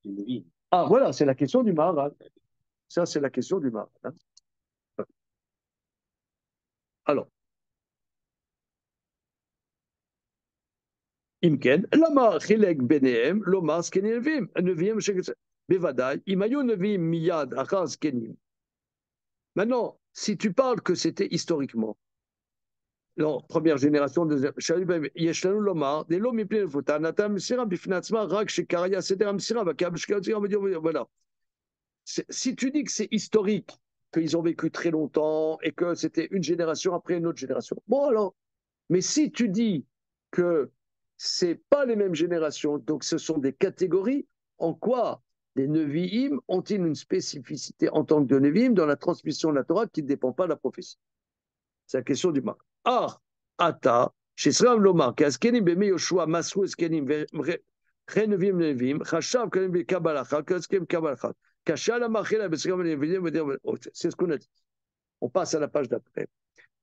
Ils le vivent. Ah, voilà, c'est la question du Maharal. Ça, c'est la question du Maharal. Hein. Alors, Imken, lama chilek benehem, loma skenim nevim, nevim sheketz, bevadai, imayu nevim miyad achar skenim. Maintenant, si tu parles que c'était historiquement, non, première génération, deuxième, yeshlanu lomar, des lom mipnei nefuta, natam msira bifnatzma, rak shekaraya seder msira, vakab shekatzira, voilà. Si tu dis que c'est historique, qu'ils ont vécu très longtemps et que c'était une génération après une autre génération, bon alors, mais si tu dis que c'est pas les mêmes générations, donc ce sont des catégories, en quoi les Nevi'im ont-ils une spécificité en tant que Nevi'im dans la transmission de la Torah qui ne dépend pas de la prophétie? C'est la question du Mar. Ah, Ata, chez Sram Lomar, qu'Askenim Beme Yoshua, Masrou Eskenim, Renevim Nevim, Chachav Kenim Kabalacha, Kaskem Kabalacha, Kachal Amachela, Besram Nevim, c'est ce qu'on a dit. On passe à la page d'après.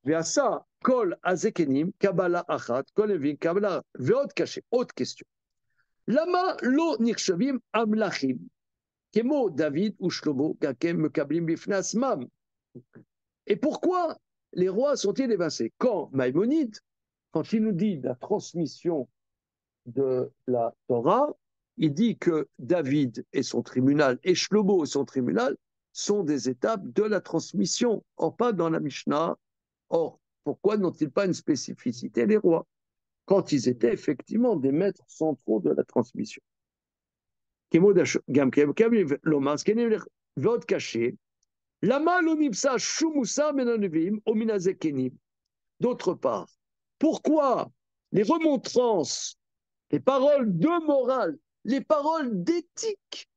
Veasa, Kol Azekenim, Kabbalah Achat, Kol Nevim, Kabbalah, Veot Caché. Autre question. Lama Lo Nirshavim Amlachim, Kemo David ou Shlomo, Kakem Mekablim Bifnas Mam. Et pourquoi les rois sont-ils évincés? Quand Maïmonide, quand il nous dit la transmission de la Torah, il dit que David et son tribunal et Shlomo et son tribunal sont des étapes de la transmission. Or, pas dans la Mishnah. Or, pourquoi n'ont-ils pas une spécificité, les rois, quand ils étaient effectivement des maîtres centraux de la transmission? D'autre part, pourquoi les remontrances, les paroles de morale, les paroles d'éthique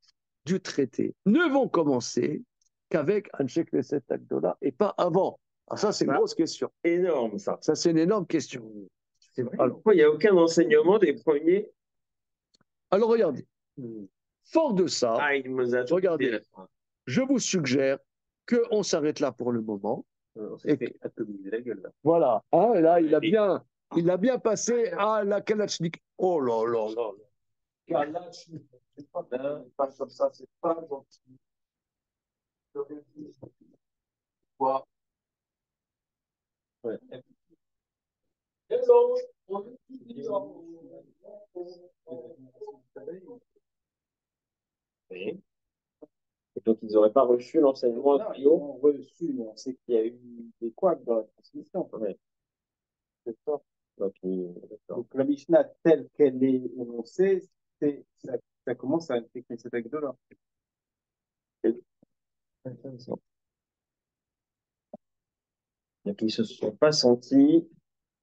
du traité ne vont commencer qu'avec Anshek Knesset Agdola et pas avant? Alors ça, c'est une grosse question. Énorme, ça. Ça, c'est une énorme question. C'est vrai. Alors, pourquoi il n'y a aucun enseignement des premiers? Alors, regardez. Fort de ça, regardez, je vous suggère qu'on s'arrête là pour le moment. On s'est fait atomiser la gueule, là. Voilà. Hein, là, il a bien passé à la Kalachnik. Oh là là là. Kalachnik. C'est pas comme ça, c'est pas gentil. Quoi? Ouais. Hello. Oui. Et donc, ils n'auraient pas reçu l'enseignement. Non, ils ont reçu, on sait qu'il y a eu des couacs dans la transmission. Ouais. C'est ça. Donc, Donc la Mishnah telle qu'elle est énoncée, ça commence à intégrer cet acte-là. donc, ils ne se sont pas sentis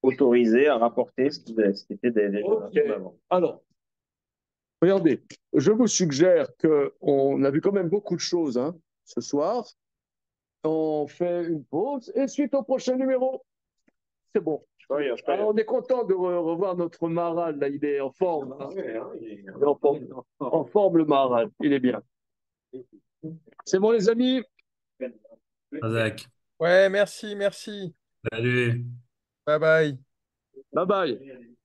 autorisés à rapporter ce qui était des générations avant. Alors, regardez, je vous suggère qu'on a vu quand même beaucoup de choses hein, ce soir. On fait une pause et suite au prochain numéro. C'est bon. Alors, on est content de revoir notre Maharal. Là, il est en forme. Hein. Il est en forme, le Maharal. Il est bien. C'est bon, les amis? Razak. Ouais, merci, merci. Salut. Bye bye. Bye bye.